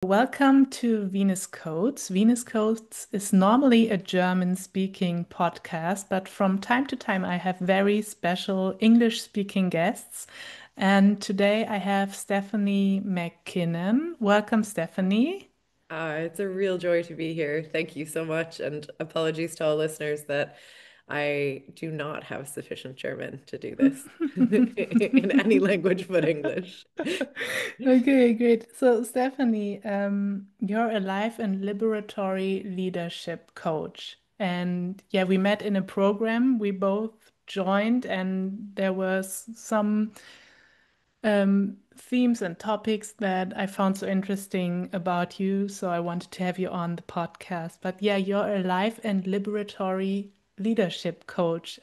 Welcome to Venus Codes. Venus Codes is normally a German-speaking podcast, but from time to time I have very special English-speaking guests. And today I have Stephanie MacKinnon. Welcome, Stephanie. It's a real joy to be here. Thank you so much. And apologies to all listeners that I do not have sufficient German to do this in any language but English. Okay, great. So, Stephanie, you're a life and liberatory leadership coach. And yeah, we met in a program we both joined, and there was some themes and topics that I found so interesting about you. So, I wanted to have you on the podcast. But yeah, you're a life and liberatory leadership coach.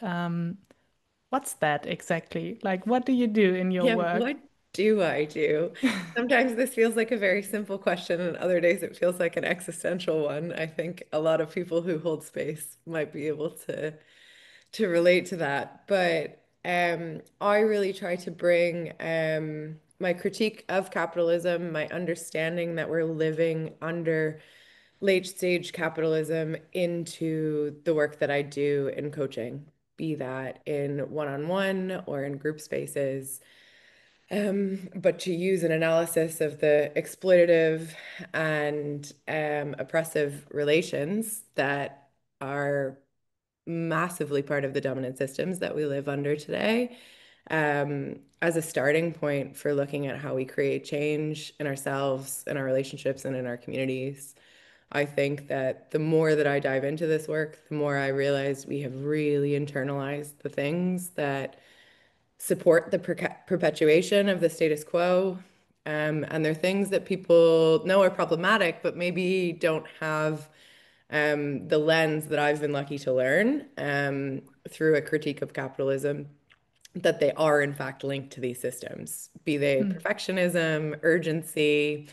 What's that exactly? Like, what do you do in your Yeah, work? what do I do? Sometimes this feels like a very simple question, and other days it feels like an existential one. I think a lot of people who hold space might be able to relate to that. But I really try to bring my critique of capitalism, my understanding that we're living under late stage capitalism into the work that I do in coaching, be that in one-on-one or in group spaces. But to use an analysis of the exploitative and oppressive relations that are massively part of the dominant systems that we live under today, as a starting point for looking at how we create change in ourselves, in our relationships, and in our communities. I think that the more that I dive into this work, the more I realize we have really internalized the things that support the perpetuation of the status quo. And they're things that people know are problematic, but maybe don't have the lens that I've been lucky to learn through a critique of capitalism, that they are in fact linked to these systems, be they perfectionism, urgency,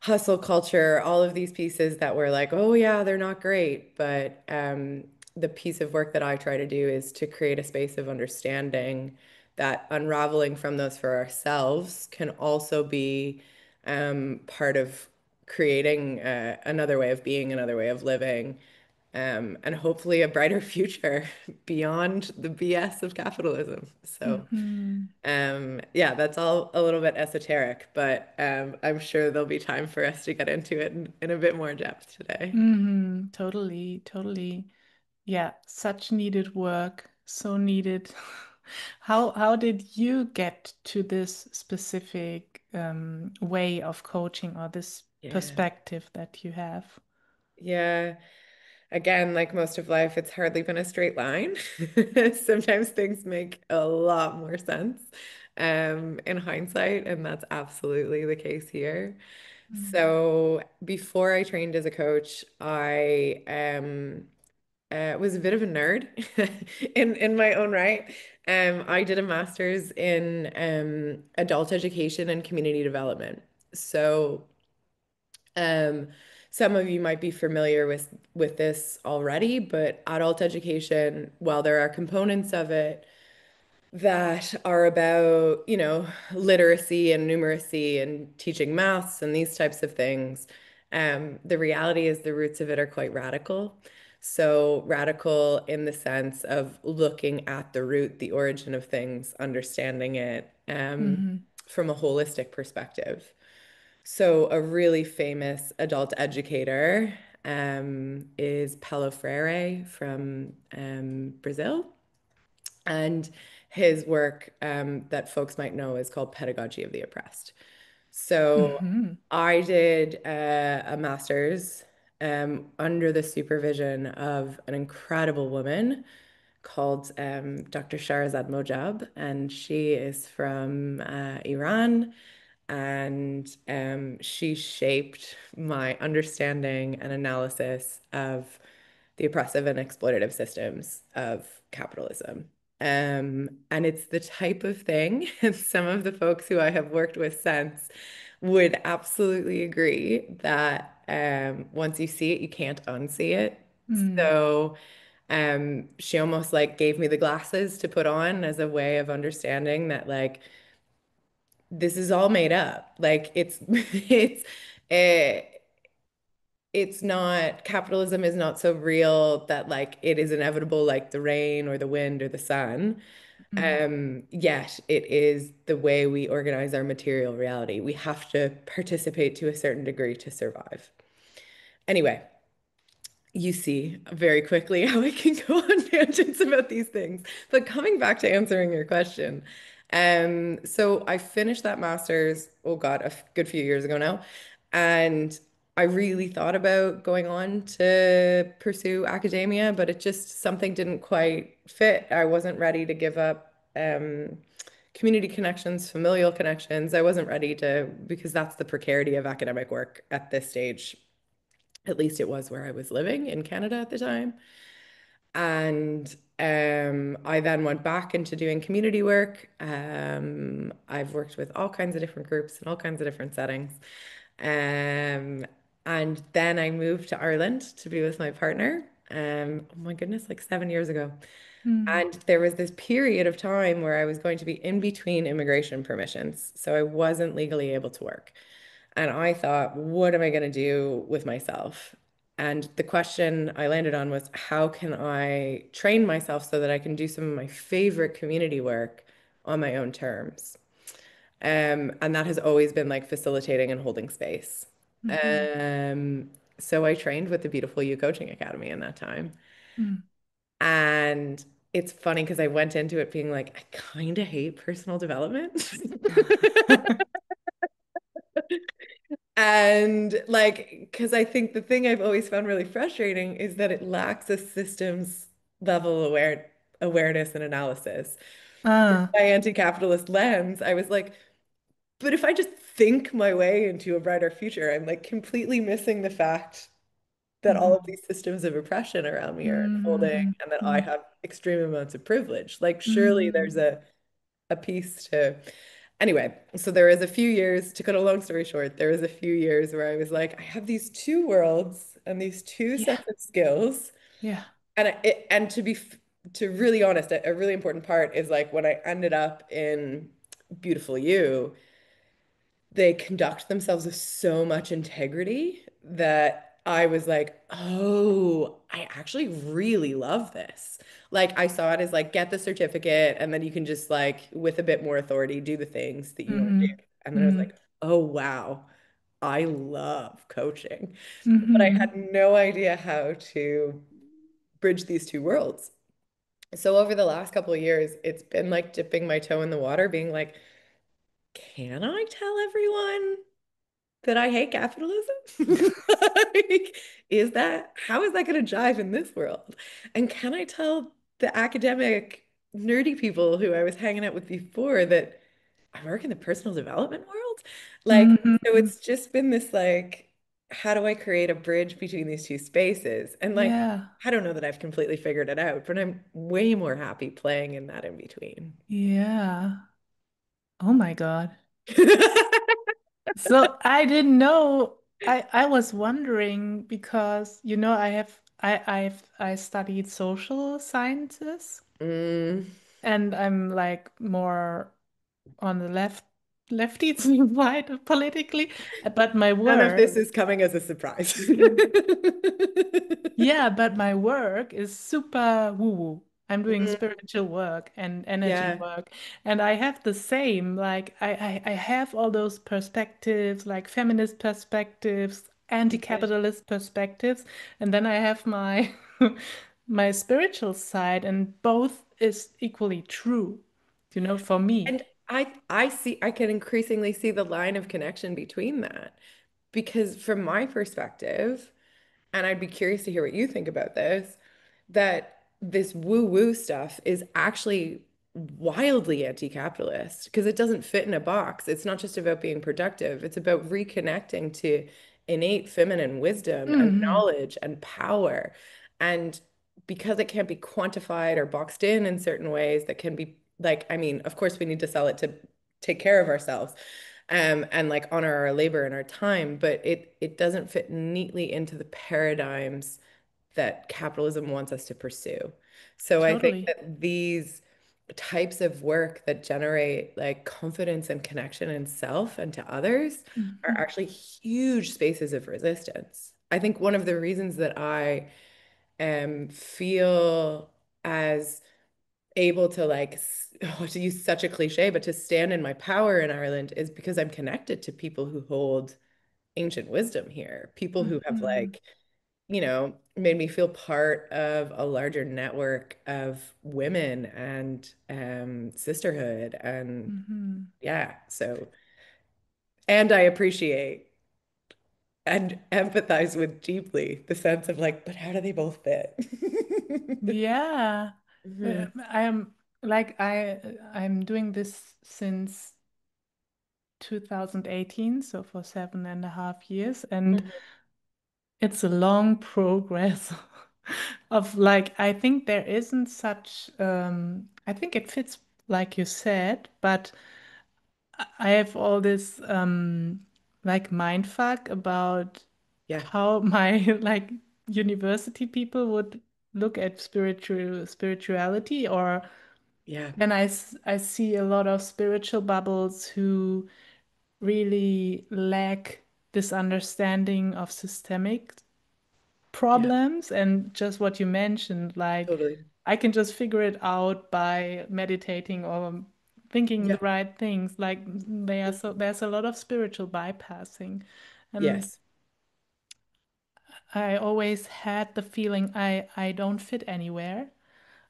hustle culture, all of these pieces that were like, oh yeah, they're not great. But the piece of work that I try to do is to create a space of understanding that unraveling from those for ourselves can also be part of creating another way of being, another way of living, and hopefully a brighter future beyond the BS of capitalism. So, Mhm. yeah, that's all a little bit esoteric, but I'm sure there'll be time for us to get into it in a bit more depth today. Totally, totally. Yeah, such needed work, so needed. How did you get to this specific way of coaching or this Yeah. perspective that you have? Yeah. Again, like most of life, it's hardly been a straight line. Sometimes things make a lot more sense in hindsight, and that's absolutely the case here. Mm. So before I trained as a coach, I was a bit of a nerd in my own right. I did a master's in adult education and community development. So um, some of you might be familiar with this already, but adult education, while there are components of it that are about, literacy and numeracy and teaching maths and these types of things, the reality is the roots of it are quite radical. So radical in the sense of looking at the root, the origin of things, understanding it, Mhm. from a holistic perspective. So a really famous adult educator is Paulo Freire from Brazil. And his work that folks might know is called Pedagogy of the Oppressed. So Mhm. I did a master's under the supervision of an incredible woman called Dr. Shahrazad Mojab, and she is from Iran. And she shaped my understanding and analysis of the oppressive and exploitative systems of capitalism. And it's the type of thing, and some of the folks who I have worked with since would absolutely agree that once you see it, you can't unsee it. Mm. So she almost like gave me the glasses to put on as a way of understanding that like this is all made up. Like it's it's It, it's not, capitalism is not so real that like it is inevitable like the rain or the wind or the sun. Mm. Yet it is the way we organize our material reality. We have to participate to a certain degree to survive. Anyway, you see very quickly how I can go on tangents about these things. But coming back to answering your question, so I finished that master's, oh God, good few years ago now, and I really thought about going on to pursue academia, but it just something didn't quite fit. I wasn't ready to give up community connections, familial connections. I wasn't ready to, because that's the precarity of academic work at this stage. At least it was where I was living in Canada at the time. And I then went back into doing community work. I've worked with all kinds of different groups in all kinds of different settings. Um, and then I moved to Ireland to be with my partner. Oh my goodness, like 7 years ago. Mm. And there was this period of time where I was going to be in between immigration permissions. So I wasn't legally able to work. And I thought, what am I going to do with myself? And the question I landed on was, how can I train myself so that I can do some of my favorite community work on my own terms? And that has always been like facilitating and holding space. Mhm. Um, so I trained with the Beautiful You Coaching Academy in that time. Mm. And it's funny because I went into it being like, I kind of hate personal development. And like, because I think the thing I've always found really frustrating is that it lacks a systems level awareness and analysis. Ah. My anti-capitalist lens, I was like, but if I just think my way into a brighter future, I'm like completely missing the fact that all of Mhm. these systems of oppression around me are unfolding Mhm. and that I Mhm. have extreme amounts of privilege. Like, surely there's Mhm. a piece to. Anyway, so there was a few years, to cut a long story short, there was a few years where I was like, I have these two worlds and these two Yeah. sets of skills. Yeah. And to really honest, a really important part is like when I ended up in Beautiful You, they conduct themselves with so much integrity that I was like, oh, I actually really love this. Like I saw it as like get the certificate and then you can just like with a bit more authority do the things that you want to do. Mhm. And then I was Mhm. like, oh wow, I love coaching. But I Mhm. had no idea how to bridge these two worlds. So over the last couple of years, it's been like dipping my toe in the water, being like, can I tell everyone that I hate capitalism? Like, how is that going to jive in this world? And can I tell the academic, nerdy people who I was hanging out with before that I work in the personal development world? Like, so Mhm. it's just been this like, how do I create a bridge between these two spaces? And like, Yeah. I don't know that I've completely figured it out, but I'm way more happy playing in that in between. Yeah. Oh my God. So I didn't know. I was wondering because I studied social sciences Mm, and I'm like more on the lefty side politically, but my none of work. this is coming as a surprise. Yeah, but my work is super woo-woo. I'm doing Mm, spiritual work and energy yeah. work. And I have the same, like I have all those perspectives, like feminist perspectives, Good. anti-capitalist perspectives, and then I have my my spiritual side, and both is equally true, for me. And I see I can increasingly see the line of connection between that because from my perspective, and I'd be curious to hear what you think about this, that this woo-woo stuff is actually wildly anti-capitalist because it doesn't fit in a box. It's not just about being productive, it's about reconnecting to innate feminine wisdom and Hmm. knowledge and power. And because it can't be quantified or boxed in certain ways that can be like, I mean, of course we need to sell it to take care of ourselves and like honor our labor and our time, but it doesn't fit neatly into the paradigms that capitalism wants us to pursue. So I think Totally. that these types of work that generate like confidence and connection in self and to others are Mhm. actually huge spaces of resistance. I think one of the reasons that I feel as able to to use such a cliche, but to stand in my power in Ireland is because I'm connected to people who hold ancient wisdom here, people who have Mhm. made me feel part of a larger network of women and sisterhood. And Mhm. yeah, and I appreciate and empathize with deeply the sense of like, but how do they both fit? Yeah. Mhm, I am like I'm doing this since 2018, so for 7.5 years, and mhm. it's a long progress of like I think there isn't such I think it fits like you said, but I have all this like mind fuck about Yeah, how my like university people would look at spirituality, or yeah, then I see a lot of spiritual bubbles who really lack this understanding of systemic yeah, problems, and just what you mentioned, like totally. I can just figure it out by meditating or thinking the Yeah. right things. Like there's a lot of spiritual bypassing. And Yes. I always had the feeling I don't fit anywhere.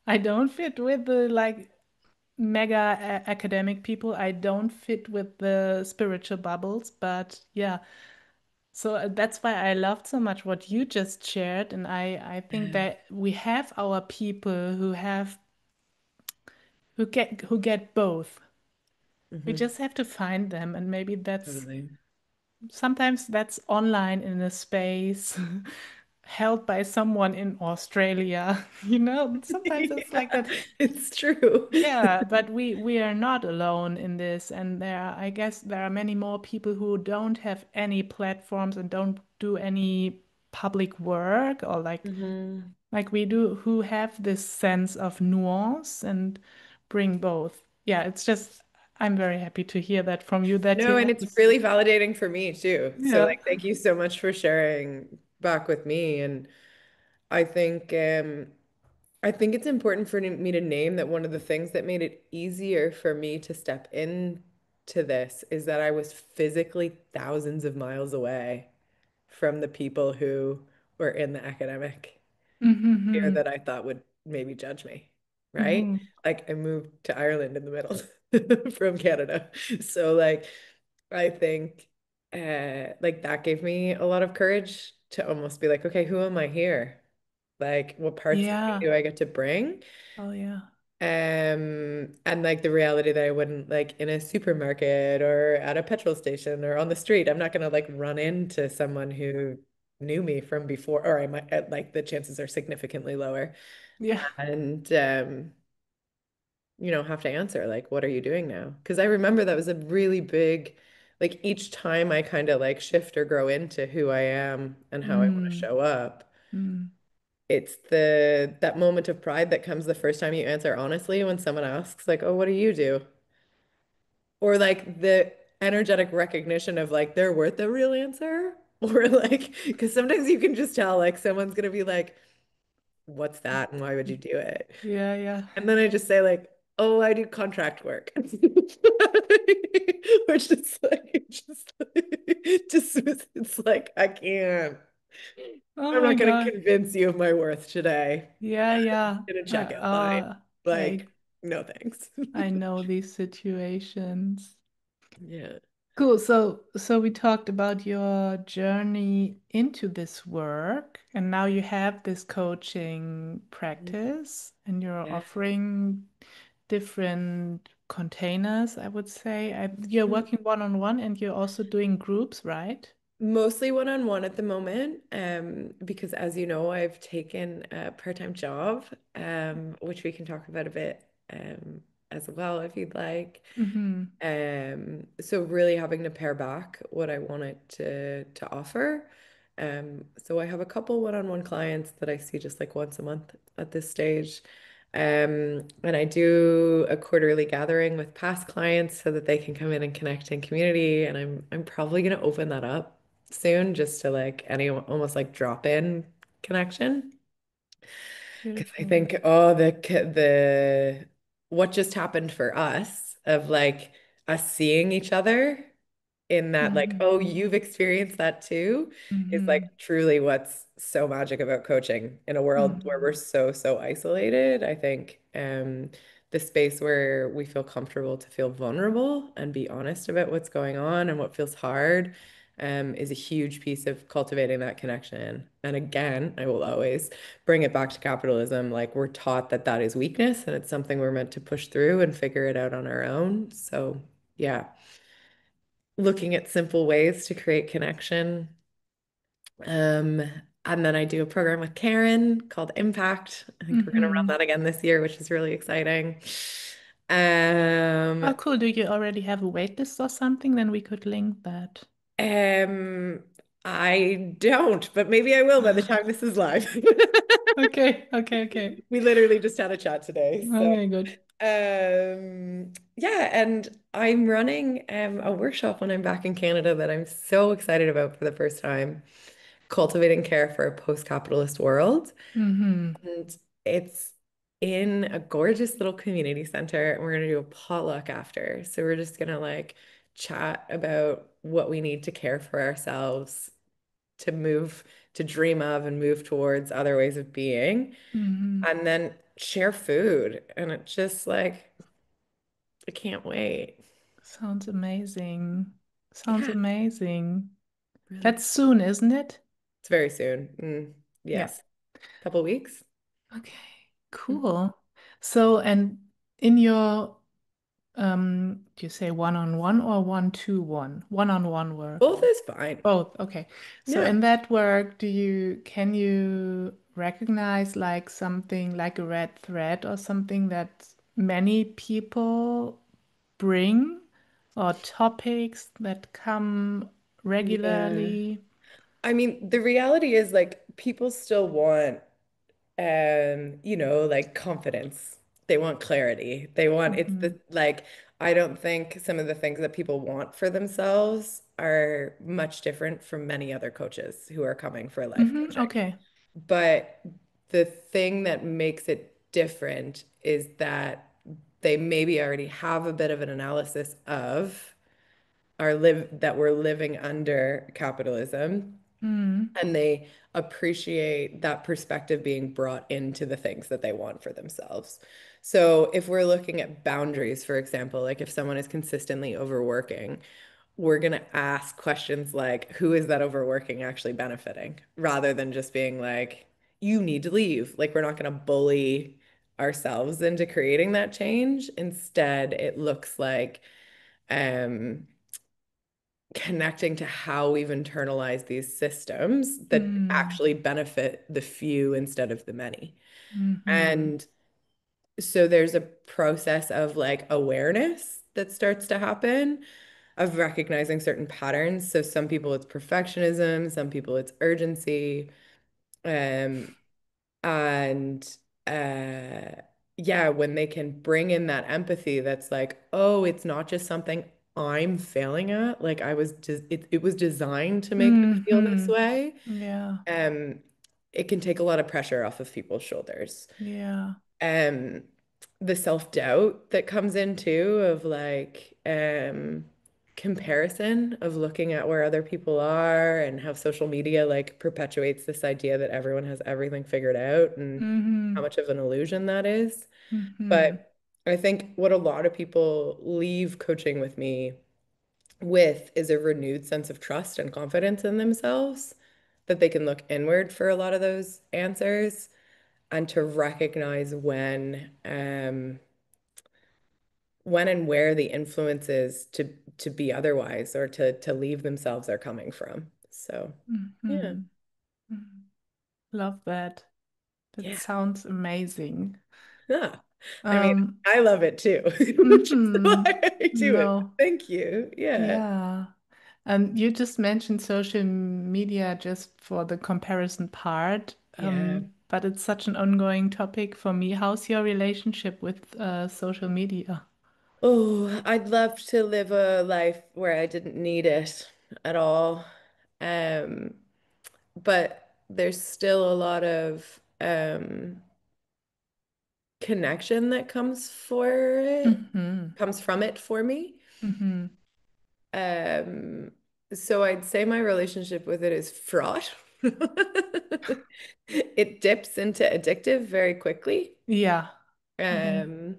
I don't fit with the like mega academic people. I don't fit with the spiritual bubbles, but yeah. So that's why I loved so much what you just shared, and I think Yeah. that we have our people who get both. We Hmm. just have to find them, and maybe that's Totally. sometimes that's online in a space held by someone in Australia. Sometimes it's like Yeah, that. it's true. Yeah, but we are not alone in this, and I guess there are many more people who don't have any platforms and don't do any public work, or Hmm. like we do, who have this sense of nuance and bring both. Yeah, it's just I'm very happy to hear that from you that you No, and have it's this. really validating for me too. So Yeah. like thank you so much for sharing back with me. And I think I think it's important for me to name that one of the things that made it easier for me to step into this is that I was physically thousands of miles away from the people who were in the academic sphere Mm-hmm. that I thought would maybe judge me, right? Mm-hmm. Like I moved to Ireland in the middle from Canada. So like I think like that gave me a lot of courage to almost be like, okay, who am I here? Like what parts of me Yeah. do I get to bring? Oh yeah. And like the reality that I wouldn't like in a supermarket or at a petrol station or on the street, I'm not gonna like run into someone who knew me from before, or I might like the chances are significantly lower. Yeah. And have to answer like, what are you doing now? Because I remember that was a really big, like each time I kind of like shift or grow into who I am and how I want to Mm. show up. Mm. It's that moment of pride that comes the first time you answer honestly when someone asks like, "Oh, what do you do?" Or like the energetic recognition of like they're worth the real answer. Or like, because sometimes you can just tell like someone's gonna be like, "What's that? And why would you do it?" Yeah, yeah. And then I just say like, "Oh, I do contract work." Which is like just it's like I can't. Oh I'm my not gonna God. convince you of my worth today Yeah, yeah. in a Uh, checkout line. uh, I Like, no thanks. I know these situations. Yeah. Cool. So we talked about your journey into this work, and now you have this coaching practice, and you're Yeah. offering different containers, I would say. You're working one-on-one, and you're also doing groups, right? Mostly one-on-one at the moment, because as you know, I've taken a part-time job, which we can talk about a bit, as well if you'd like. Mm-hmm. So really having to pare back what I wanted to offer. So I have a couple one-on-one clients that I see just like once a month at this stage. And I do a quarterly gathering with past clients so that they can come in and connect in community. And I'm probably gonna open that up soon just to like any almost like drop in connection. Because I Beautiful. think, oh, the what just happened for us of like us seeing each other in that, like, oh, Mm-hmm. you've experienced that too, is like Mm-hmm. truly what's so magic about coaching in a world where Mm-hmm. we're so isolated. I think the space where we feel comfortable to feel vulnerable and be honest about what's going on and what feels hard is a huge piece of cultivating that connection. And again, I will always bring it back to capitalism. Like we're taught that that is weakness and it's something we're meant to push through and figure it out on our own. So, yeah, looking at simple ways to create connection. Um, and then I do a program with Karen called Impact. I think we're going to run Mm-hmm. that again this year, which is really exciting. Oh, Um, cool. Do you already have a wait list or something? Then we could link that. um, I don't, but maybe I will by the time this is live. Okay, okay, okay. We literally just had a chat today. So, Okay, good. yeah, and I'm running a workshop when I'm back in Canada that I'm so excited about for the first time, cultivating care for a post-capitalist world. Mm-hmm. And it's in a gorgeous little community center, and we're gonna do a potluck after. So we're just gonna like chat about what we need to care for ourselves, to move, to dream of and move towards other ways of being, Mm-hmm. and then share food. And it's just like, I can't wait. Sounds amazing. Sounds Yeah, amazing. really That's excited. soon, isn't it? It's very soon. Yeah. Yes, couple weeks. Okay, Mhm. cool. So, and in your, do you say one-on-one or one-to-one? One-on-one work. Both is fine. Both. Okay. So Yeah. in that work, can you recognize like something like a red thread or something that many people bring or topics that come Yeah. regularly? I mean, the reality is like people still want like confidence. They want clarity. They want it's Hmm. the like I don't think some of the things that people want for themselves are much different from many other coaches who are coming for life Hmm. coaching. Okay. But the thing that makes it different is that they maybe already have a bit of an analysis of our live that we're living under capitalism, Mm. and they appreciate that perspective being brought into the things that they want for themselves. So if we're looking at boundaries, for example, like if someone is consistently overworking, we're going to ask questions like, who is that overworking actually benefiting? Rather than just being like, you need to leave. Like, we're not going to bully ourselves into creating that change. Instead, it looks like um, connecting to how we've internalized these systems that Mm. actually benefit the few instead of the many. Hmm. And so there's a process of like awareness that starts to happen of recognizing certain patterns. So some people it's perfectionism, some people it's urgency. Um, and yeah, when they can bring in that empathy that's like, oh, it's not just something I'm failing at. Like I was just it was designed to make me feel this Hmm. way. Yeah. Um, it can take a lot of pressure off of people's shoulders. Yeah. um the self-doubt that comes in too of like comparison of looking at where other people are and how social media like perpetuates this idea that everyone has everything figured out and how Hmm. much of an illusion that is. Hmm. But I think what a lot of people leave coaching with me with is a renewed sense of trust and confidence in themselves, that they can look inward for a lot of those answers and to recognize when and where the influences to be otherwise or to leave themselves are coming from. So yeah, Hmm. Love that. That yeah, sounds amazing. yeah. I mean, Um, I love it too, which is why hmm. I do it. No. Thank you. Yeah. Yeah. And you just mentioned social media just for the comparison part. Yeah. but it's such an ongoing topic for me. How's your relationship with social media? Oh, I'd love to live a life where I didn't need it at all. Um, but there's still a lot of connection that Mm-hmm. comes from it for me. Mm-hmm. Um, so I'd say my relationship with it is fraught. It dips into addictive very quickly. Yeah. Mm-hmm. Um,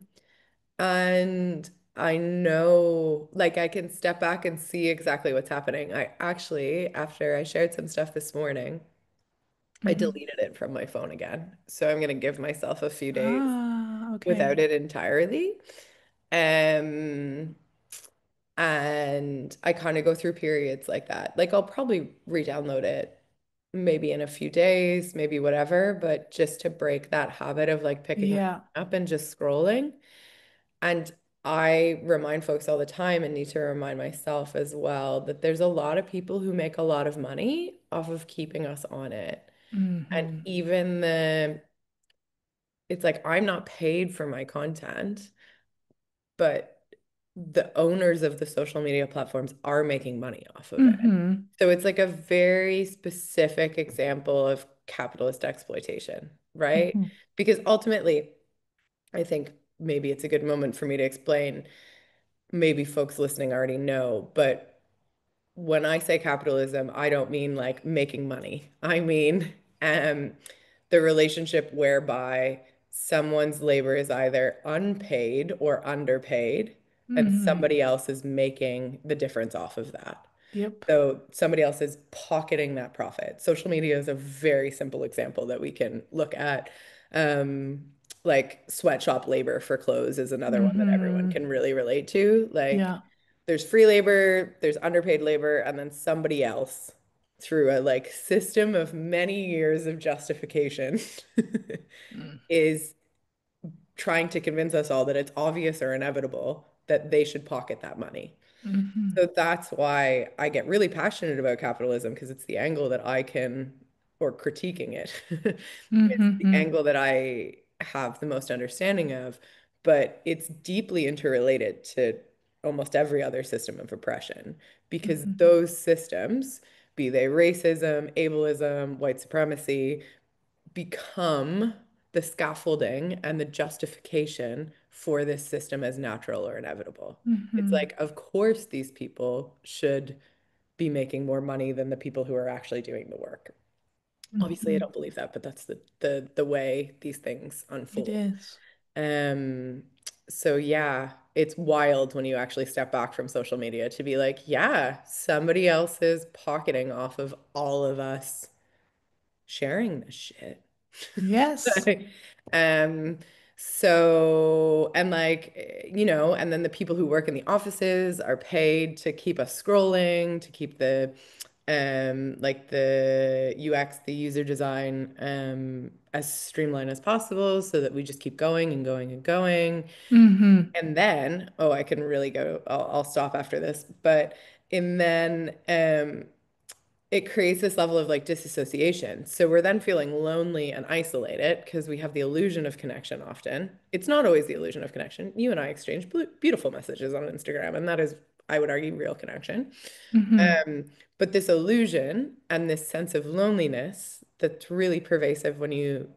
and I know, like, I can step back and see exactly what's happening. I actually, after I shared some stuff this morning, I Mm-hmm. deleted it from my phone again. So I'm going to give myself a few days Ah, without okay. it entirely. Um, and I kind of go through periods like that. Like I'll probably re-download it maybe in a few days, maybe whatever, but just to break that habit of like picking my Yeah. phone up and just scrolling. And I remind folks all the time and need to remind myself as well that there's a lot of people who make a lot of money off of keeping us on it. And Mm-hmm. even it's like I'm not paid for my content, but the owners of the social media platforms are making money off of it. Mm-hmm. So it's like a very specific example of capitalist exploitation, right? Mm-hmm. Because ultimately, I think maybe it's a good moment for me to explain. Maybe folks listening already know, but when I say capitalism, I don't mean like making money. I mean um, the relationship whereby someone's labor is either unpaid or underpaid, and Mm-hmm. somebody else is making the difference off of that. Yep. So somebody else is pocketing that profit. Social media is a very simple example that we can look at. Um, like sweatshop labor for clothes is another one that everyone Mm-hmm. can really relate to. Like Yeah. there's free labor, there's underpaid labor, and then somebody else through a like system of many years of justification is trying to convince us all that it's obvious or inevitable that they should pocket that money. Mm-hmm. So that's why I get really passionate about capitalism because it's the angle that I can, or critiquing it, it's the Mm-hmm. angle that I have the most understanding of, but it's deeply interrelated to almost every other system of oppression because Mm-hmm. those systems, be they racism, ableism, white supremacy, become the scaffolding and the justification for this system as natural or inevitable. It's Mm-hmm. like, of course, these people should be making more money than the people who are actually doing the work. Obviously, I Mm-hmm. don't believe that, but that's the way these things It unfold. is. Um, so yeah, it's wild when you actually step back from social media to be like, yeah, somebody else is pocketing off of all of us sharing this shit. Yes. Um, so, and like, and then the people who work in the offices are paid to keep us scrolling, to keep like the UX, the user design, as streamlined as possible so that we just keep going and going and going. Mm-hmm. And then, oh, I can really go, I'll stop after this, and then, it creates this level of like disassociation. So we're then feeling lonely and isolated because we have the illusion of connection often. It's not always the illusion of connection. You and I exchange beautiful messages on Instagram, and that is, I would argue, real connection. Mm-hmm. But this illusion and this sense of loneliness that's really pervasive when you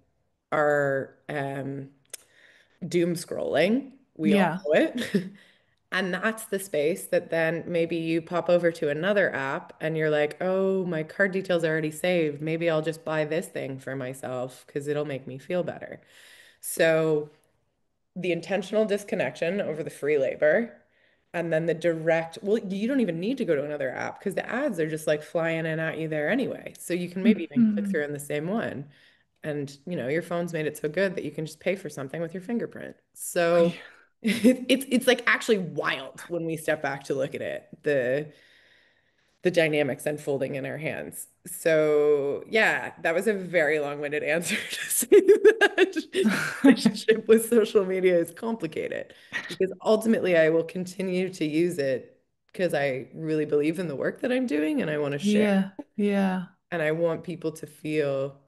are doom scrolling, we all Yeah. know it. And that's the space that then maybe you pop over to another app and you're like, oh, my card details are already saved. Maybe I'll just buy this thing for myself because it'll make me feel better. So the intentional disconnection over the free labor and then the direct, well, you don't even need to go to another app because the ads are just like flying in at you there anyway. So you can maybe even click Mm-hmm. through in the same one. And your phone's made it so good that you can just pay for something with your fingerprint. So it's like actually wild when we step back to look at it, the dynamics unfolding in our hands. So yeah, that was a very long-winded answer to say that the relationship with social media is complicated because ultimately I will continue to use it because I really believe in the work that I'm doing and I want to share Yeah. Yeah. and I want people to feel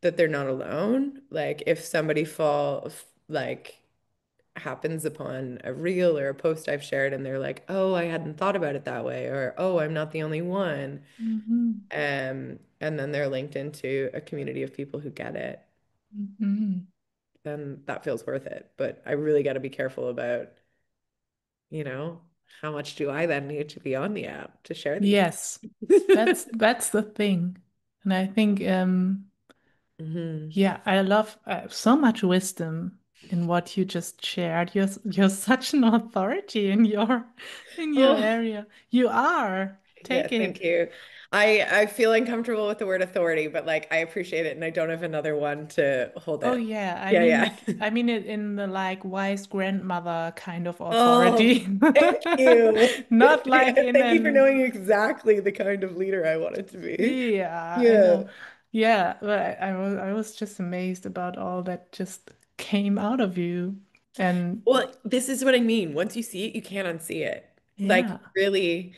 that they're not alone. Like if somebody like happens upon a reel or a post I've shared and they're like, "Oh, I hadn't thought about it that way," or "Oh, I'm not the only one." Mm-hmm. And then they're linked into a community of people who get it, Mm-hmm. then that feels worth it. But I really got to be careful about, you know, how much do I then need to be on the app to share these Yes, things? that's the thing. And I think hmm yeah, I love so much wisdom in what you just shared. You're such an authority in your Oh, area. You are. yeah, Take thank it. you. I feel uncomfortable with the word authority, but like I appreciate it and I don't have another one to hold Oh it. yeah, Yeah, yeah. I mean it in the like wise grandmother kind of Oh, authority. thank you. Not like Yeah, in thank you for an knowing exactly the kind of leader I wanted to be. yeah, I Yeah. know. Yeah, but I was just amazed about all that just came out of you. And Well, this is what I mean. Once you see it, you can't unsee it. Like yeah. really,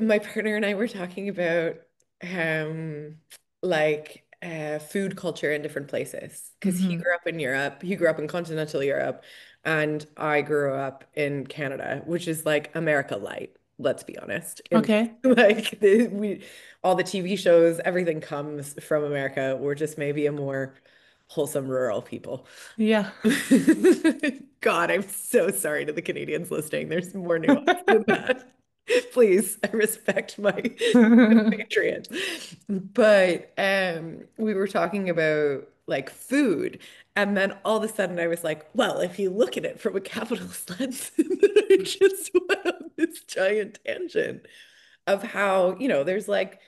my partner and I were talking about food culture in different places because he Hmm. grew up in Europe, he grew up in continental Europe, and I grew up in Canada, which is like America light, let's be honest. In Okay. like we all the TV shows, everything comes from America. We're just maybe a more wholesome rural people. Yeah. God, I'm so sorry to the Canadians listening. There's more nuance than that. Please, I respect my patriots. But we were talking about like food, and then all of a sudden I was like, well, if you look at it from a capitalist lens, and then I just went on this giant tangent of how, there's like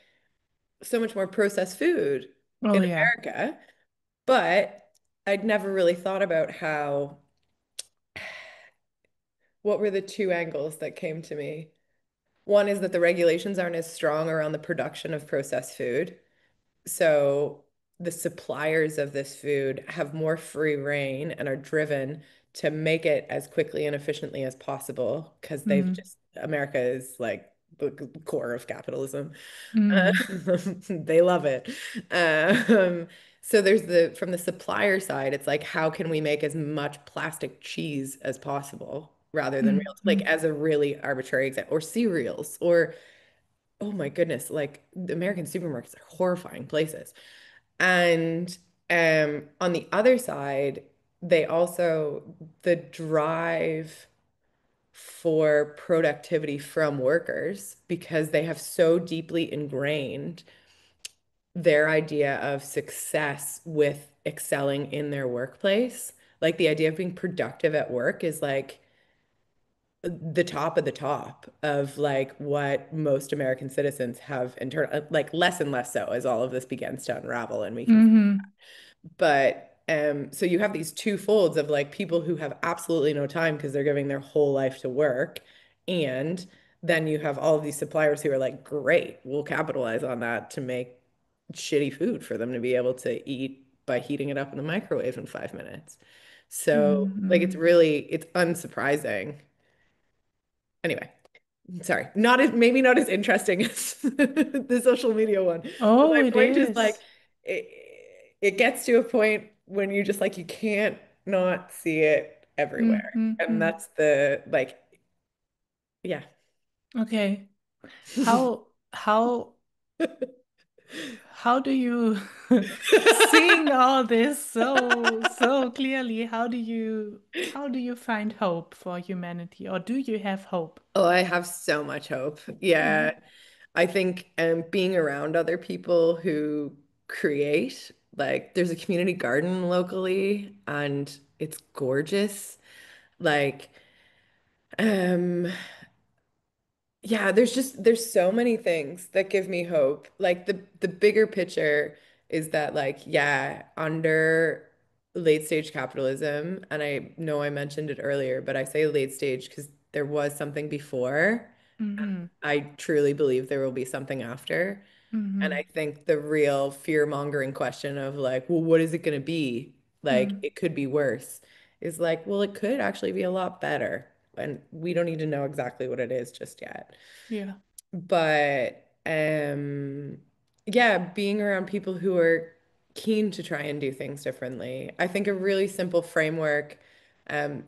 so much more processed food Oh in yeah. America, but I'd never really thought about how what were the two angles that came to me? One is that the regulations aren't as strong around the production of processed food. So the suppliers of this food have more free reign and are driven to make it as quickly and efficiently as possible because Mm. America is like the core of capitalism. Mm. They love it. Um, so there's from the supplier side, it's like, how can we make as much plastic cheese as possible rather than real, like Mm. as a really arbitrary example, or cereals, or oh my goodness, like the American supermarkets are horrifying places. And on the other side, they also, the drive for productivity from workers because they have so deeply ingrained their idea of success with excelling in their workplace. Like the idea of being productive at work is like the top of the top of like what most American citizens have internal, like less and less so as all of this begins to unravel and we can, Mm-hmm. but so you have these two folds of like people who have absolutely no time because they're giving their whole life to work, and then you have all of these suppliers who are like, great, we'll capitalize on that to make shitty food for them to be able to eat by heating it up in the microwave in 5 minutes. So like Mm-hmm. it's unsurprising. Anyway, sorry, not as maybe not as interesting as the social media one. But Oh, my it point is like is. it, it gets to a point when you just like you can't not see it everywhere. And Mm-hmm. that's the like, yeah. Okay. How how do you seeing all this so clearly, how do you find hope for humanity or do you have hope? Oh, I have so much hope. Mhm. Yeah. I think being around other people who create, like there's a community garden locally and it's gorgeous. Like um yeah, there's so many things that give me hope. Like the bigger picture is that like yeah, under late stage capitalism, and I know I mentioned it earlier, but I say late stage because there was something before. Mm-hmm. I truly believe there will be something after. And Mm-hmm. I think the real fear-mongering question of like, well, what is it going to be? Like, Mm. it could be worse. Is like, well, it could actually be a lot better. And we don't need to know exactly what it is just yet. Yeah. But yeah, being around people who are keen to try and do things differently. I think a really simple framework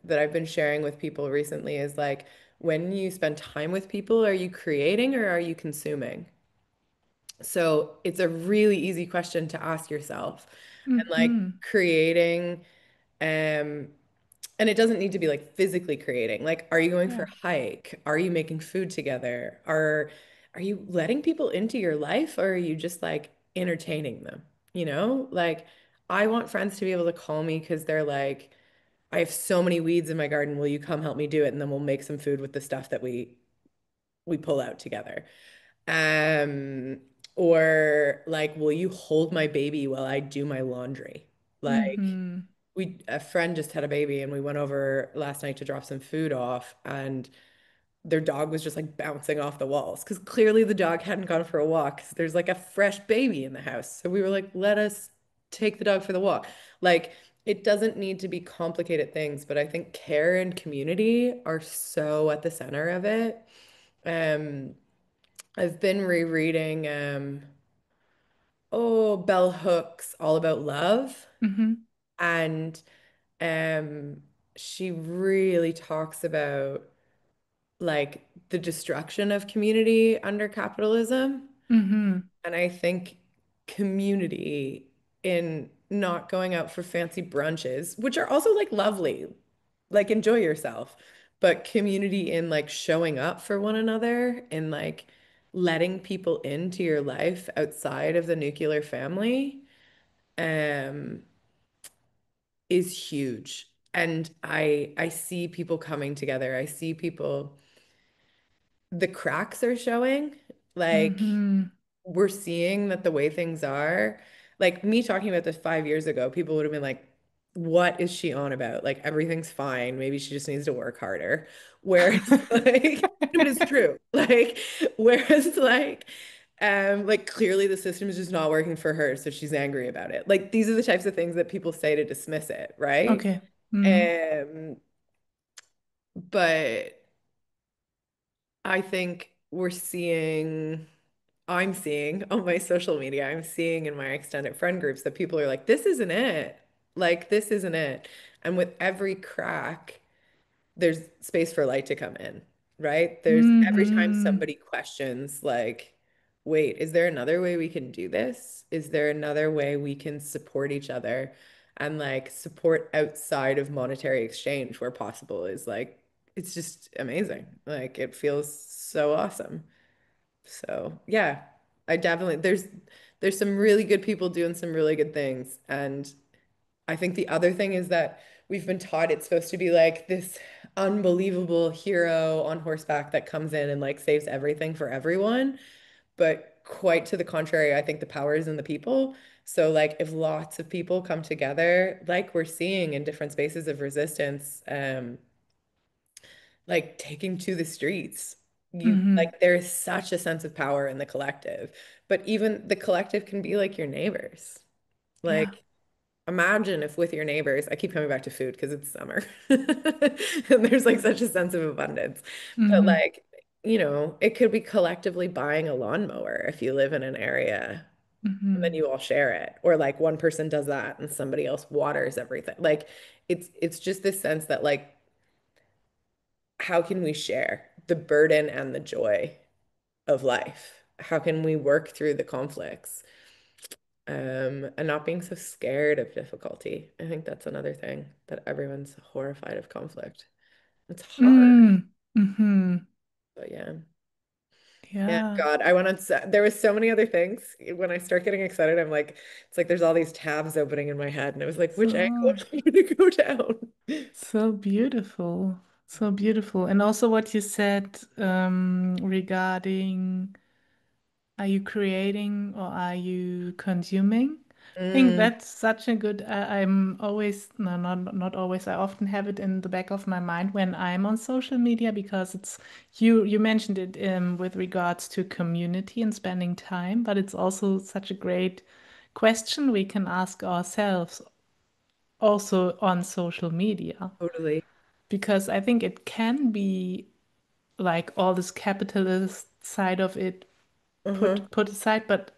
that I've been sharing with people recently is like, when you spend time with people, are you creating or are you consuming? So it's a really easy question to ask yourself. And like Mm-hmm. creating, um, and it doesn't need to be like physically creating. Like, are you going for Yeah. a hike? Are you making food together? Are you letting people into your life or are you just like entertaining them? You know, like I want friends to be able to call me because they're like, I have so many weeds in my garden. Will you come help me do it? And then we'll make some food with the stuff that we pull out together. Um, or like, will you hold my baby while I do my laundry? Like, Mm-hmm. a friend just had a baby and we went over last night to drop some food off and their dog was just like bouncing off the walls because clearly the dog hadn't gone for a walk 'cause there's like a fresh baby in the house. So we were like, let us take the dog for the walk. Like, it doesn't need to be complicated things, but I think care and community are so at the center of it. Um, I've been rereading Bell Hooks All About Love, Mm-hmm. and um she really talks about like the destruction of community under capitalism. Mm-hmm. And I think community in not going out for fancy brunches, which are also like lovely, like enjoy yourself, but community in like showing up for one another and like letting people into your life outside of the nuclear family um is huge. And I see people coming together. I see people, the cracks are showing. Like Mm-hmm. we're seeing that the way things are, like me talking about this 5 years ago, people would have been like, what is she on about? Like everything's fine. Maybe she just needs to work harder. Whereas like, no, but it's true. Like, whereas like clearly the system is just not working for her, so she's angry about it. Like these are the types of things that people say to dismiss it, right? Okay. Mm-hmm. Um, but I think I'm seeing on my social media, I'm seeing in my extended friend groups that people are like, this isn't it. Like, this isn't it. And with every crack, there's space for light to come in, right? There's every time Mm-hmm. somebody questions, like, wait, is there another way we can do this? Is there another way we can support each other and like support outside of monetary exchange where possible is like, it's just amazing. Like, it feels so awesome. So yeah, I definitely there's some really good people doing some really good things. And I think the other thing is that we've been taught it's supposed to be like this unbelievable hero on horseback that comes in and like saves everything for everyone. But quite to the contrary, I think the power is in the people. So like if lots of people come together, like we're seeing in different spaces of resistance, like taking to the streets. You Mm-hmm. like there is such a sense of power in the collective, but even the collective can be like your neighbors. Yeah. Like imagine if with your neighbors, I keep coming back to food because it's summer and there's like such a sense of abundance. But Mm-hmm. like, it could be collectively buying a lawnmower if you live in an area and then Mm-hmm. you all share it. Or like one person does that and somebody else waters everything. Like it's just this sense that like how can we share the burden and the joy of life? How can we work through the conflicts? And not being so scared of difficulty. I think that's another thing that everyone's horrified of conflict. It's hard, Mm-hmm. but yeah. Yeah, Yeah. God, I want to. There was so many other things. When I start getting excited, I'm like, it's like there's all these tabs opening in my head, and it was like, which angle So, am I going to go down? so beautiful. So beautiful. And also what you said regarding are you creating or are you consuming? I think Mm, that's such a good, I'm always, no, not always, I often have it in the back of my mind when I'm on social media because it's, you mentioned it with regards to community and spending time, but it's also such a great question we can ask ourselves also on social media totally. because I think it can be like all this capitalist side of it Uh-huh. put aside, but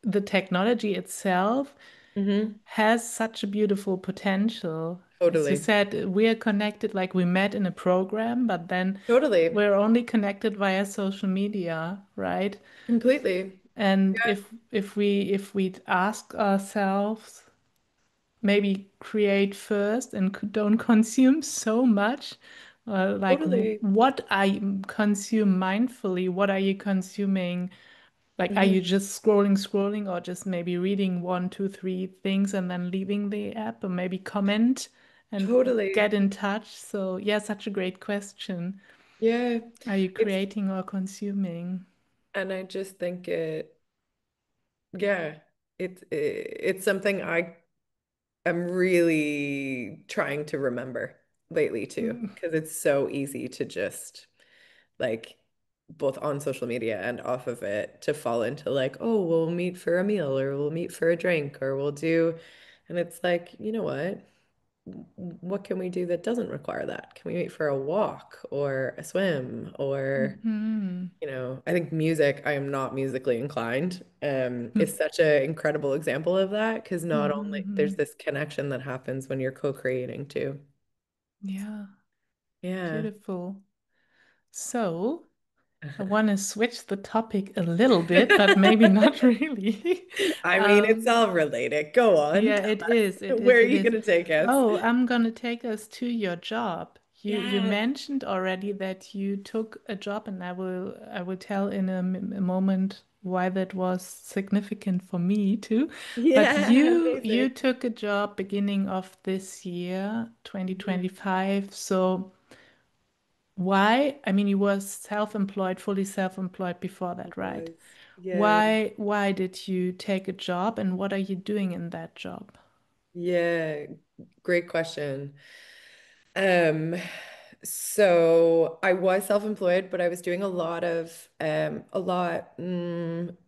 the technology itself. Hmm. has such a beautiful potential. As you Totally. said, we are connected like we met in a program, but then Totally. we're only connected via social media, right? Completely. And if we ask ourselves, maybe create first and don't consume so much, like Totally. what I consume mindfully, what are you consuming? Like, are Hmm. you just scrolling, or just maybe reading one, two, three things and then leaving the app, or maybe comment and Totally. get in touch? So, yeah, such a great question. Yeah. Are you It's, creating or consuming? and I just think yeah, it's something I am really trying to remember lately too, Mm, because it's so easy to just like both on social media and off of it to fall into like, oh, we'll meet for a meal or we'll meet for a drink or we'll do, and it's like, you know what? What can we do that doesn't require that? Can we meet for a walk or a swim or, mhm, I think music, I am not musically inclined, is such an incredible example of that because not only there's mhm. this connection that happens when you're co-creating too. Yeah, Yeah. beautiful. So, I want to switch the topic a little bit, but maybe not really. I mean, it's Um, all related. Go on, Yeah, tell it is. us. It Where is. are It you is. going to take us? Oh, I'm gonna take us to your job. You Yes. mentioned already that you took a job, and I will tell in a moment why that was significant for me too. But Yeah, you amazing. took a job beginning of this year, Mhm. 2025. So why? I mean, you were self-employed, fully self-employed before It that, right? was. Yeah. Why did you take a job, and what are you doing in that job? Yeah. Great question. Um, so I was self-employed, but I was doing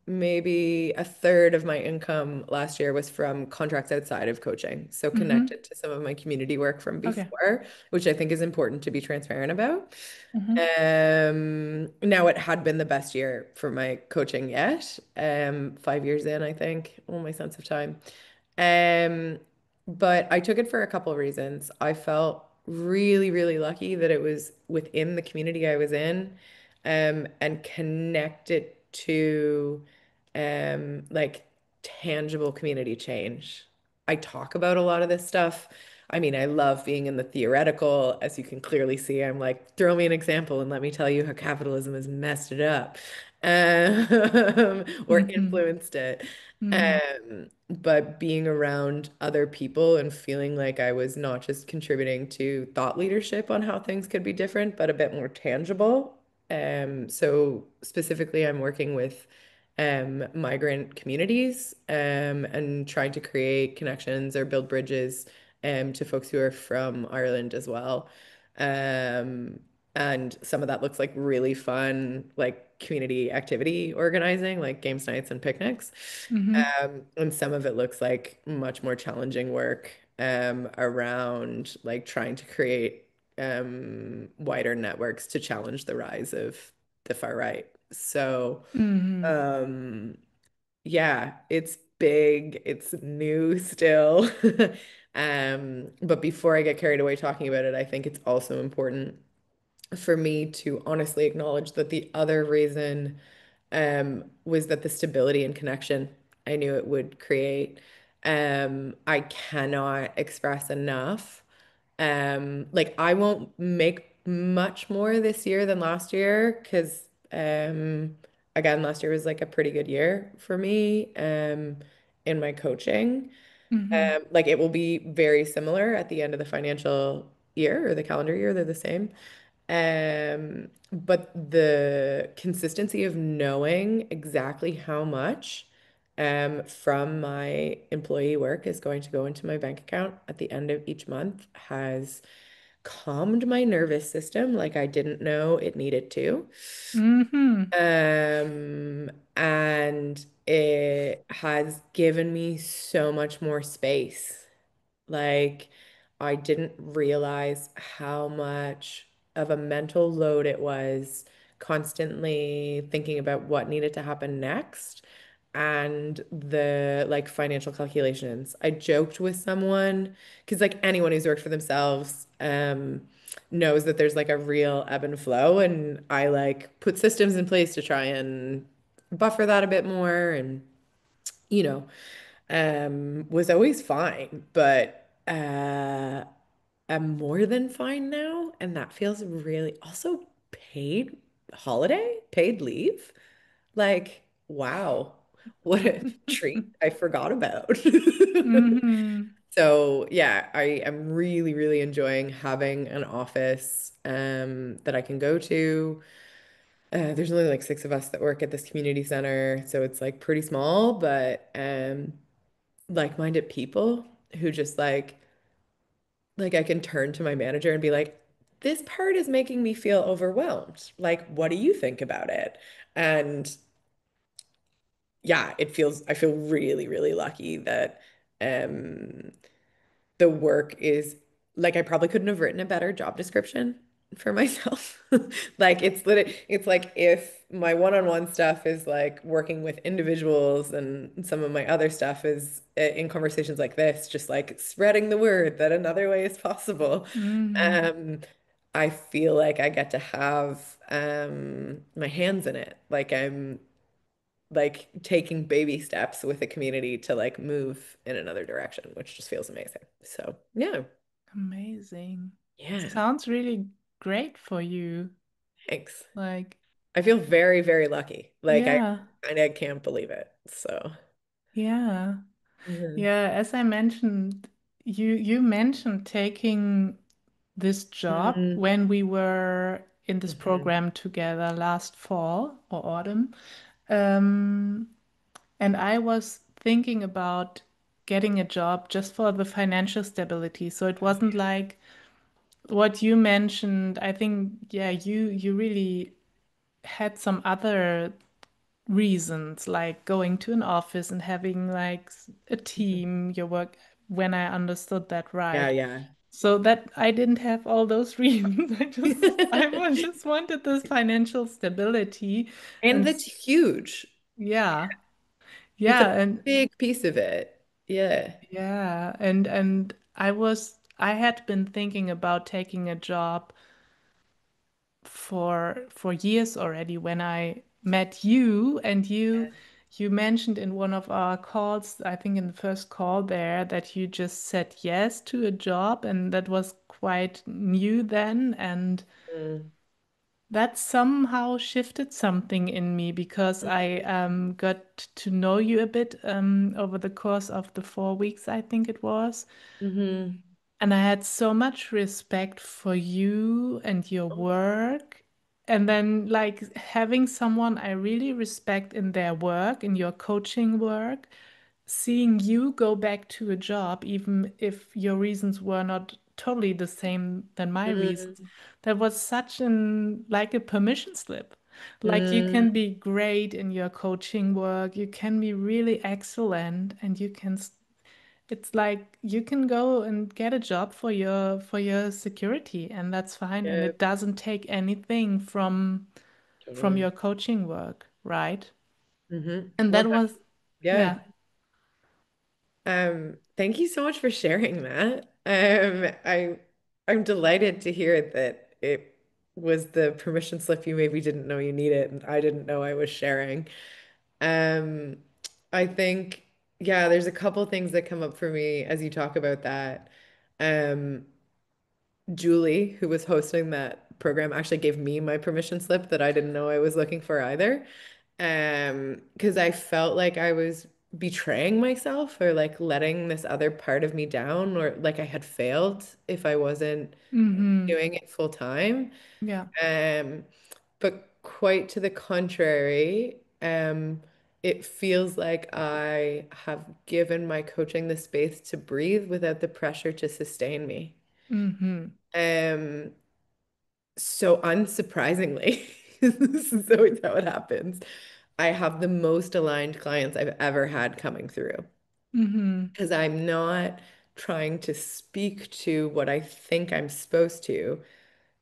maybe a third of my income last year was from contracts outside of coaching. So Mm-hmm. connected to some of my community work from Okay. before, which I think is important to be transparent about. Mm-hmm. Now it had been the best year for my coaching yet. 5 years in, I think, oh my sense of time. Um, but I took it for a couple of reasons. I felt really, really lucky that it was within the community I was in, and connected to like tangible community change. I talk about a lot of this stuff. I mean, I love being in the theoretical. As you can clearly see, I'm like, throw me an example and let me tell you how capitalism has messed it up, or Mm-hmm. influenced it. Mm-hmm. But being around other people and feeling like I was not just contributing to thought leadership on how things could be different, but a bit more tangible. So specifically, I'm working with migrant communities, and trying to create connections or build bridges to folks who are from Ireland as well. Um, and some of that looks like really fun, like community activity organizing, like games nights and picnics. Mm-hmm. And some of it looks like much more challenging work around like trying to create wider networks to challenge the rise of the far right. So, Mm-hmm. um, yeah, it's big, it's new still. But before I get carried away talking about it, I think it's also important for me to honestly acknowledge that the other reason was that the stability and connection I knew it would create. I cannot express enough. Like I won't make much more this year than last year because again, last year was like a pretty good year for me in my coaching. Mm-hmm. Like it will be very similar at the end of the financial year or the calendar year, they're the same. But the consistency of knowing exactly how much from my employee work is going to go into my bank account at the end of each month has calmed my nervous system like I didn't know it needed to. Mm-hmm. And it has given me so much more space. Like, I didn't realize how much of a mental load it was constantly thinking about what needed to happen next. and the like financial calculations. I joked with someone because like anyone who's worked for themselves knows that there's like a real ebb and flow, and I like put systems in place to try and buffer that a bit more, and you know, was always fine, but I'm more than fine now, and that feels really also paid holiday, paid leave. Like, wow, what a treat I forgot about. Mm-hmm. So yeah, I am really, really enjoying having an office that I can go to. There's only like six of us that work at this community center, so it's like pretty small, but like-minded people who just like I can turn to my manager and be like, this part is making me feel overwhelmed. Like, what do you think about it? And yeah, I feel really, really lucky that um the work is like I probably couldn't have written a better job description for myself. Like it's like if my one-on-one stuff is like working with individuals and some of my other stuff is in conversations like this, just like spreading the word that another way is possible. Mm-hmm. Um, I feel like I get to have my hands in it. Like I'm like taking baby steps with the community to like move in another direction, which just feels amazing. So, yeah. Amazing. Yeah. Sounds really great for you. Thanks. Like, I feel very, very lucky. Like I yeah, kind of can't believe it. So, yeah. yeah. Yeah, as I mentioned, you mentioned taking this job Mm-hmm. when we were in this Mm-hmm. program together last fall or autumn. Um, and I was thinking about getting a job just for the financial stability. So it wasn't like what you mentioned. I think, yeah, you really had some other reasons, like going to an office and having like a team, your work, when I understood that Yeah, right. yeah. So that I didn't have all those reasons. Just wanted this financial stability And and that's huge. yeah. It's a Yeah, and big piece of it. Yeah. yeah, and I had been thinking about taking a job for years already when I met you and you mentioned in one of our calls, I think in the first call there, that you just said yes to a job and that was quite new then and Mm. that somehow shifted something in me because I got to know you a bit over the course of the 4 weeks, I think it was. Mm-hmm. And I had so much respect for you and your work. And then, like, having someone I really respect in their work, in your coaching work, seeing you go back to a job, even if your reasons were not totally the same than my reasons, Mm-hmm. that was such like a permission slip. Like, you Mm-hmm. can be great in your coaching work, you can be really excellent, and you can it's like you can go and get a job for your security, and that's fine, and Yeah, it doesn't take anything from totally. your coaching work, right? Mm-hmm. And Well, that was, yeah. yeah. Thank you so much for sharing that. I'm delighted to hear that it was the permission slip you maybe didn't know you needed and I didn't know I was sharing. Um, I think, yeah, there's a couple things that come up for me as you talk about that. Um, Julie, who was hosting that program, actually gave me my permission slip that I didn't know I was looking for either. Because I felt like I was betraying myself or like letting this other part of me down or like I had failed if I wasn't Mm-hmm. doing it full time. Yeah. Um, but quite to the contrary, it feels like I have given my coaching the space to breathe without the pressure to sustain me. Mm-hmm. Um, so unsurprisingly, this is always how it happens. I have the most aligned clients I've ever had coming through Mm-hmm. because I'm not trying to speak to what I think I'm supposed to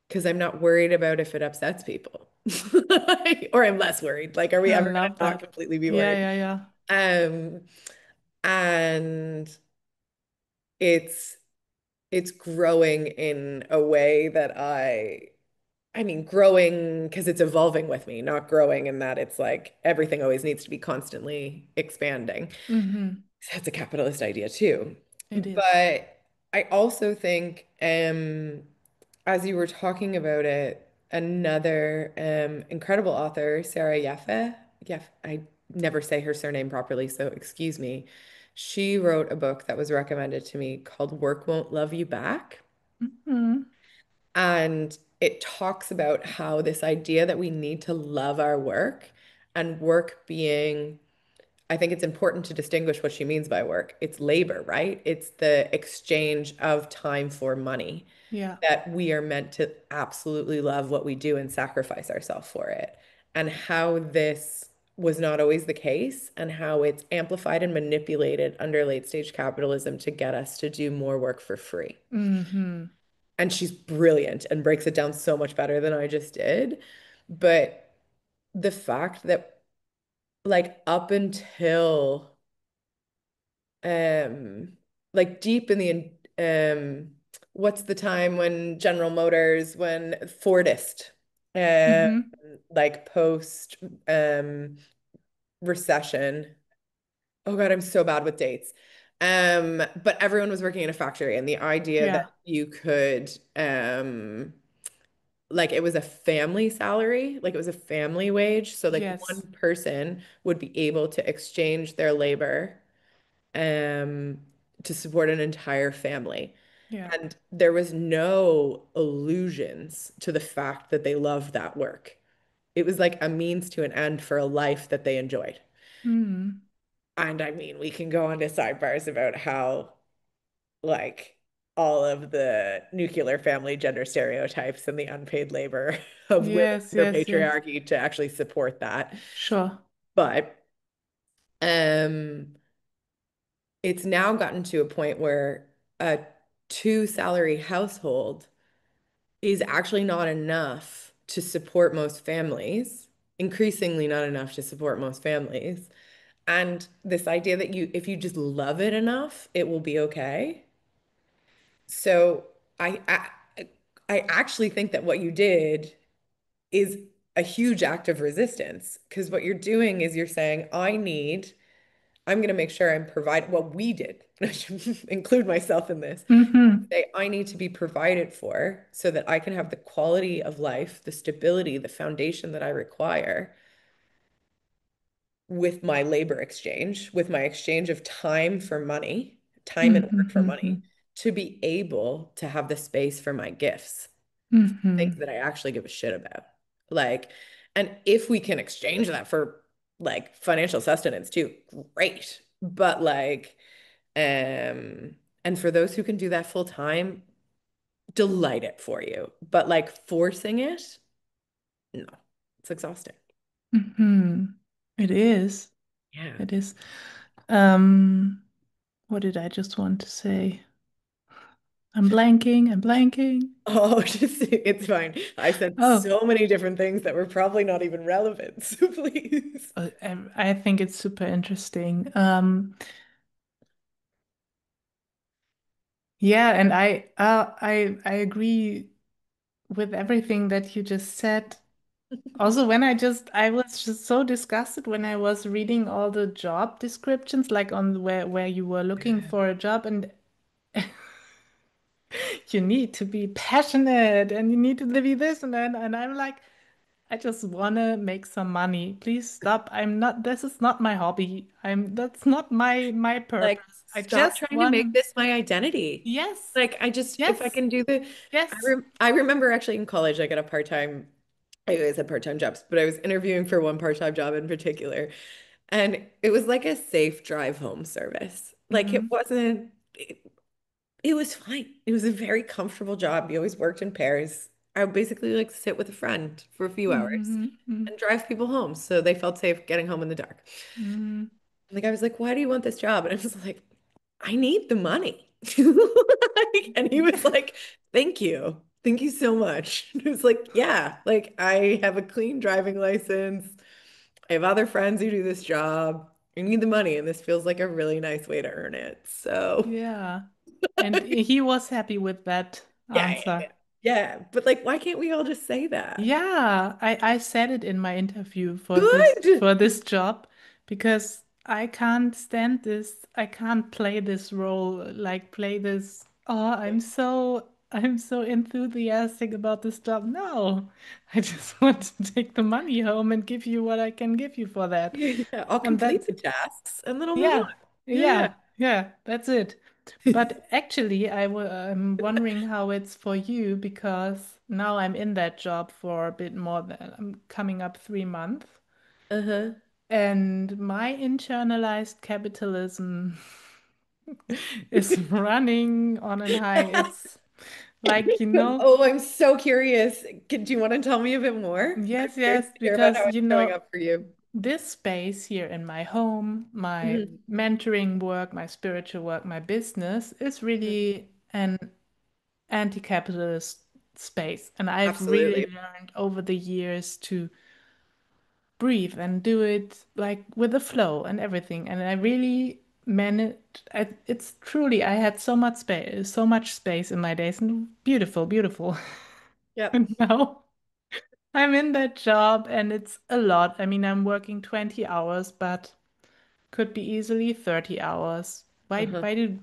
because I'm not worried about if it upsets people. Or I'm less worried. Like, are we I ever going to love not that. completely be Yeah, worried? yeah, yeah. Um, and it's it's growing in a way that I mean, growing because it's evolving with me, not growing in that it's like everything always needs to be constantly expanding. Mm-hmm. That's a capitalist idea too. It is. But I also think, as you were talking about it, another incredible author, Sarah Jeffe, I never say her surname properly, so excuse me. She wrote a book that was recommended to me called Work Won't Love You Back. Mm-hmm. And it talks about how this idea that we need to love our work and work being, I think it's important to distinguish what she means by work. It's labor, right? It's the exchange of time for money, Yeah. that we are meant to absolutely love what we do and sacrifice ourselves for it. And how this was not always the case, and how it's amplified and manipulated under late stage capitalism to get us to do more work for free. Mm-hmm. And she's brilliant and breaks it down so much better than I just did. But the fact that, like, up until um like deep in the what's the time when General Motors, when Fordist, uh Mm-hmm. like post recession. Oh God, I'm so bad with dates. But everyone was working in a factory, and the idea that Yeah. you could like it was a family salary, like it was a family wage. So like one Yes. person would be able to exchange their labor um to support an entire family. Yeah. And there was no allusions to the fact that they loved that work. It was like a means to an end for a life that they enjoyed. Mm. And I mean, we can go on to sidebars about how like all of the nuclear family gender stereotypes and the unpaid labor of women Yes, under yes, yes. patriarchy to actually support that. Sure. But um it's now gotten to a point where a two salary household is actually not enough to support most families, increasingly not enough to support most families. And this idea that if you just love it enough, it will be okay. So I, I I actually think that what you did is a huge act of resistance, because what you're doing is you're saying, I'm going to make sure I'm provide what we did. I should include myself in this. Mm-hmm. Say, I need to be provided for so that I can have the quality of life, the stability, the foundation that I require with my labor exchange, with my exchange of time for money, time and work for Mm-hmm. money, to be able to have the space for my gifts, things Mm-hmm. that I actually give a shit about. Like, and if we can exchange that for like financial sustenance too, great. But like, and for those who can do that full time, delight it for you. But like forcing it, no, it's exhausting. Mm-hmm. It is. Yeah. It is. Um, what did I just want to say? I'm blanking. I'm blanking. Oh, just it's fine. I said Oh, so many different things that were probably not even relevant. So please. I think it's super interesting. Yeah, and I agree with everything that you just said. Also, I was just so disgusted when I was reading all the job descriptions, like on where you were looking for a job, and you need to be passionate and you need to be this and then, and I'm like, I just wanna make some money. Please stop. I'm not, this is not my hobby. That's not my Like, purpose. I stop just trying to make want, this my identity. yes, Like, I just, if I yes, can do yes. I remember actually in college, I got a part-time, I always had part-time jobs, but I was interviewing for one part-time job in particular. And it was like a safe drive home service. Like, it Mm-hmm. wasn't, it was fine. It was a very comfortable job. You always worked in pairs. I would basically like sit with a friend for a few hours Mm-hmm. and drive people home so they felt safe getting home in the dark. Mm-hmm. Like I was like, why do you want this job? And I was like, I need the money. Like, and he was like, thank you. Thank you so much. And it was like, yeah, like I have a clean driving license. I have other friends who do this job. I need the money, and this feels like a really nice way to earn it. So, Yeah. And he was happy with that yeah, answer. yeah. But like, why can't we all just say that? Yeah, I said it in my interview Good. for this job because I can't stand this. I can't play this role, like play this, oh, I'm so enthusiastic about this job. No. I just want to take the money home and give you what I can give you for that. Yeah, I'll And complete that's the tasks and then I'll move on. yeah. Yeah, Yeah, that's it. But actually, I'm wondering how it's for you because now I'm in that job for a bit more than I'm coming up 3 months, yeah. Uh-huh. and my internalized capitalism is running on an high. It's like, Oh, I'm so curious. Do you want to tell me a bit more? I'm yes, curious yes, to hear about because how it's showing up for you. this space here in my home, my Mhm. mentoring work, my spiritual work, my business is Mhm. really an anti-capitalist space. And I've really Absolutely. learned over the years to breathe and do it like with the flow and everything. And I really managed, it's truly, I had so much space in my days and beautiful, beautiful. Yep. And now I'm in that job and it's a lot. I mean, I'm working 20 hours, but could be easily 30 hours. Uh-huh. Why do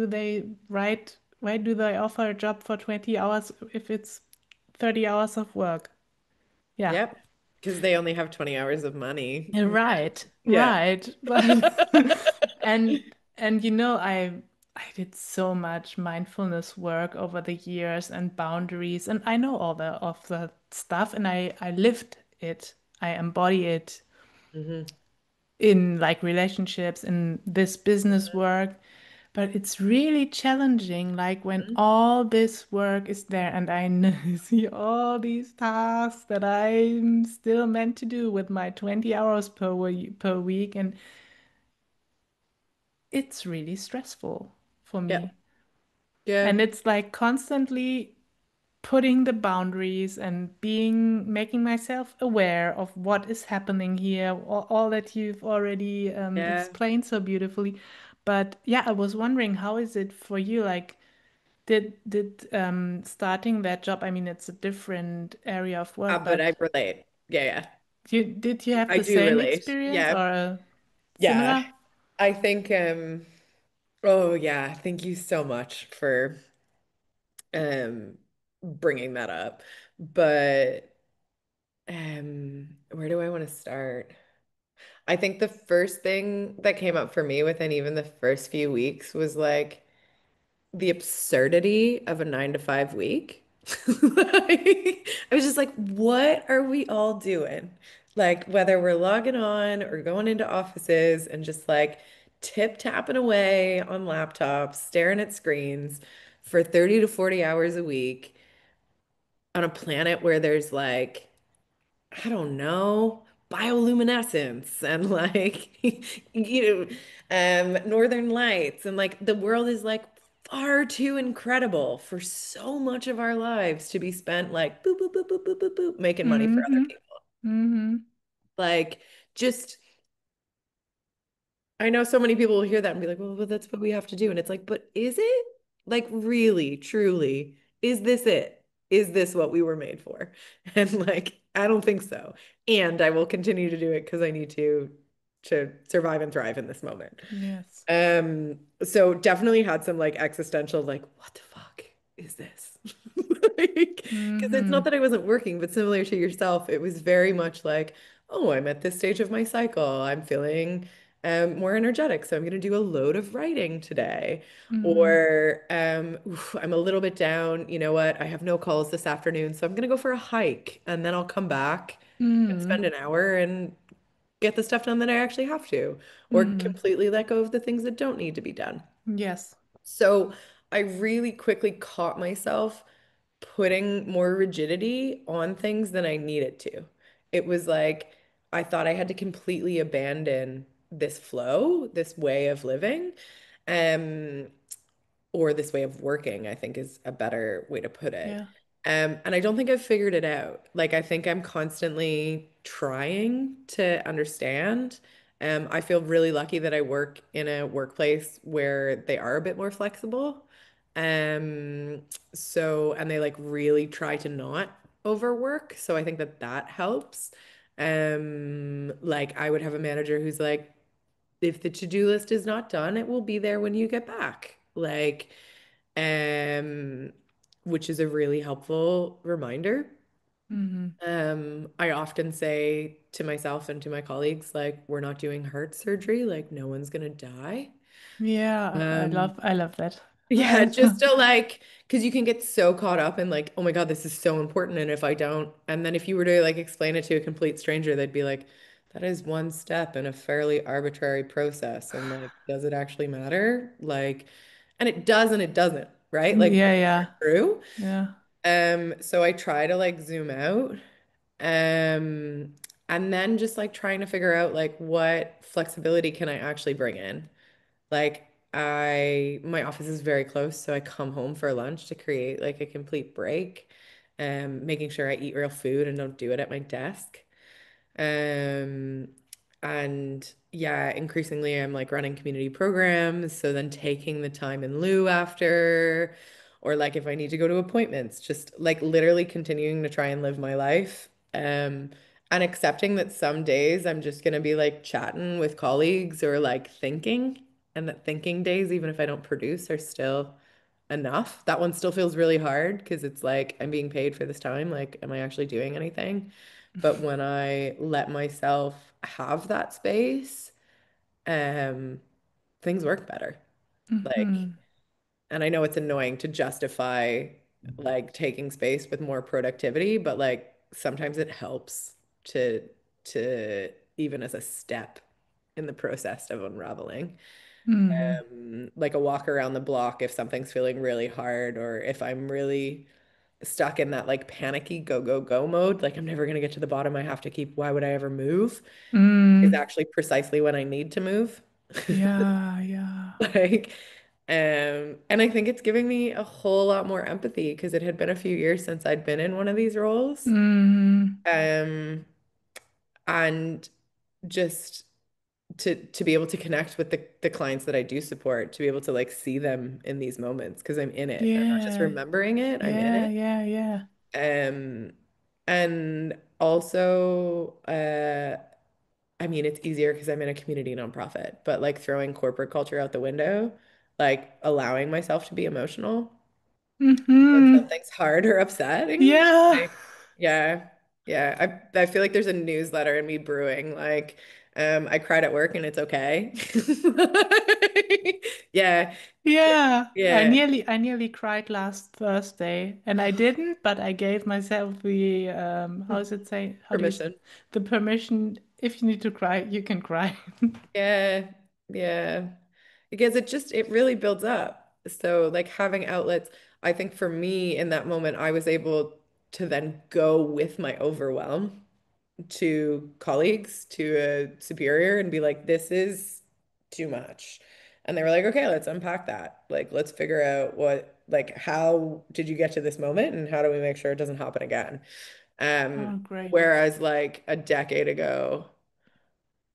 they write, why do they offer a job for 20 hours if it's 30 hours of work? Yeah. Yep. Because they only have 20 hours of money. Right, Yeah. right. But and I did so much mindfulness work over the years and boundaries and I know all the stuff and I lived it. I embody it Hmm. in like relationships in this business work. But it's really challenging, like when all this work is there and see all these tasks that I'm still meant to do with my 20 hours per week, and it's really stressful for me. Yep. Yeah. And it's like constantly putting the boundaries and making myself aware of what is happening here, all that you've already Yeah. explained so beautifully. But yeah, I was wondering, how is it for you? Like, did starting that job, I mean, it's a different area of work, But but I relate. Yeah, yeah. did you have I the do same relate. experience Yeah. or Yeah. similar? I think oh yeah, thank you so much for um bringing that up. But where do I want to start? I think the first thing that came up for me within even the first few weeks was like the absurdity of a 9 to 5 week. Like, I was just like, what are we all doing? Like, whether we're logging on or going into offices and just like tip tapping away on laptops, staring at screens for 30 to 40 hours a week on a planet where there's like I don't know, bioluminescence and like, northern lights. And like the world is like far too incredible for so much of our lives to be spent like boop, boop, boop, boop, boop, boop, boop, making money for other Mm-hmm. people. Mm-hmm. Like, just I know so many people will hear that and be like, well, that's what we have to do. And it's like, but is it? Like, really, truly, is this it? Is this what we were made for? And like, I don't think so. And I will continue to do it because I need to survive and thrive in this moment. Yes. So definitely had some like existential, like, what the fuck is this? Like, because it's not Mm-hmm. that I wasn't working, but similar to yourself, it was very much like, oh, I'm at this stage of my cycle. I'm feeling more energetic, so I'm going to do a load of writing today. Mm-hmm. Or oof, I'm a little bit down. You know what? I have no calls this afternoon, so I'm going to go for a hike, and then I'll come back and spend Mm-hmm. an hour and get the stuff done that I actually have to, or Mm-hmm. completely let go of the things that don't need to be done. Yes. So I really quickly caught myself putting more rigidity on things than I needed to. It was like I thought I had to completely abandon this flow, this way of living, um, or this way of working, I think is a better way to put it. Yeah. And I don't think I've figured it out. Like I think I'm constantly trying to understand I feel really lucky that I work in a workplace where they are a bit more flexible. Um, and they like really try to not overwork. So I think that that helps. Like I would have a manager who's like, if the to-do list is not done, it will be there when you get back. Um, which is a really helpful reminder. Hmm. I often say to myself and to my colleagues, like, we're not doing heart surgery, like no one's gonna die. Yeah, Um, I love that. yeah, just to like, because you can get so caught up in like, oh my God, this is so important. And if I don't, and then if you were to like explain it to a complete stranger, they'd be like, that is one step in a fairly arbitrary process. And like, does it actually matter? Like, and it does and it doesn't, right? Like Yeah, both are yeah, true. yeah. So I try to like zoom out. Um, and then just like trying to figure out like what flexibility can I actually bring in? Like my office is very close, so I come home for lunch to create like a complete break, making sure I eat real food and don't do it at my desk. Um, and yeah, increasingly I'm like running community programs. So then taking the time in lieu after, or like if I need to go to appointments, just like literally continuing to try and live my life. And accepting that some days I'm just gonna be like chatting with colleagues or like thinking, and that thinking days, even if I don't produce, are still enough. That one still feels really hard because it's like I'm being paid for this time. Like, am I actually doing anything? But when I let myself have that space, um, things work better. Like, Hmm. and I know it's annoying to justify like taking space with more productivity, but like sometimes it helps to even as a step in the process of unraveling. Hmm. Like a walk around the block if something's feeling really hard or if I'm really stuck in that like panicky go, go, go mode, like I'm never going to get to the bottom. I have to keep, why would I ever move? Is Mm. actually precisely when I need to move. Yeah, yeah. Like, and I think it's giving me a whole lot more empathy because it had been a few years since I'd been in one of these roles. Hmm. Um, and just to be able to connect with the clients that I do support, to be able to like see them in these moments because I'm in it. I'm not just Yeah, remembering it, I'm in yeah, it. yeah, yeah. Um, and also, I mean, it's easier because I'm in a community nonprofit, but like throwing corporate culture out the window, like allowing myself to be emotional when Hmm. something's hard or upsetting. Yeah, Like, yeah, yeah. I feel like there's a newsletter in me brewing. Like, I cried at work and it's okay. Yeah, yeah. yeah. I nearly cried last Thursday, and I didn't, but I gave myself the how does it say? How do you Permission. the permission? If you need to cry, you can cry. Yeah, yeah. Because it really builds up. So like having outlets, I think for me in that moment, I was able to then go with my overwhelm to colleagues, to a superior and be like, this is too much. And they were like, okay, let's unpack that. Like, let's figure out like, how did you get to this moment and how do we make sure it doesn't happen again? Oh, great. Whereas like a decade ago,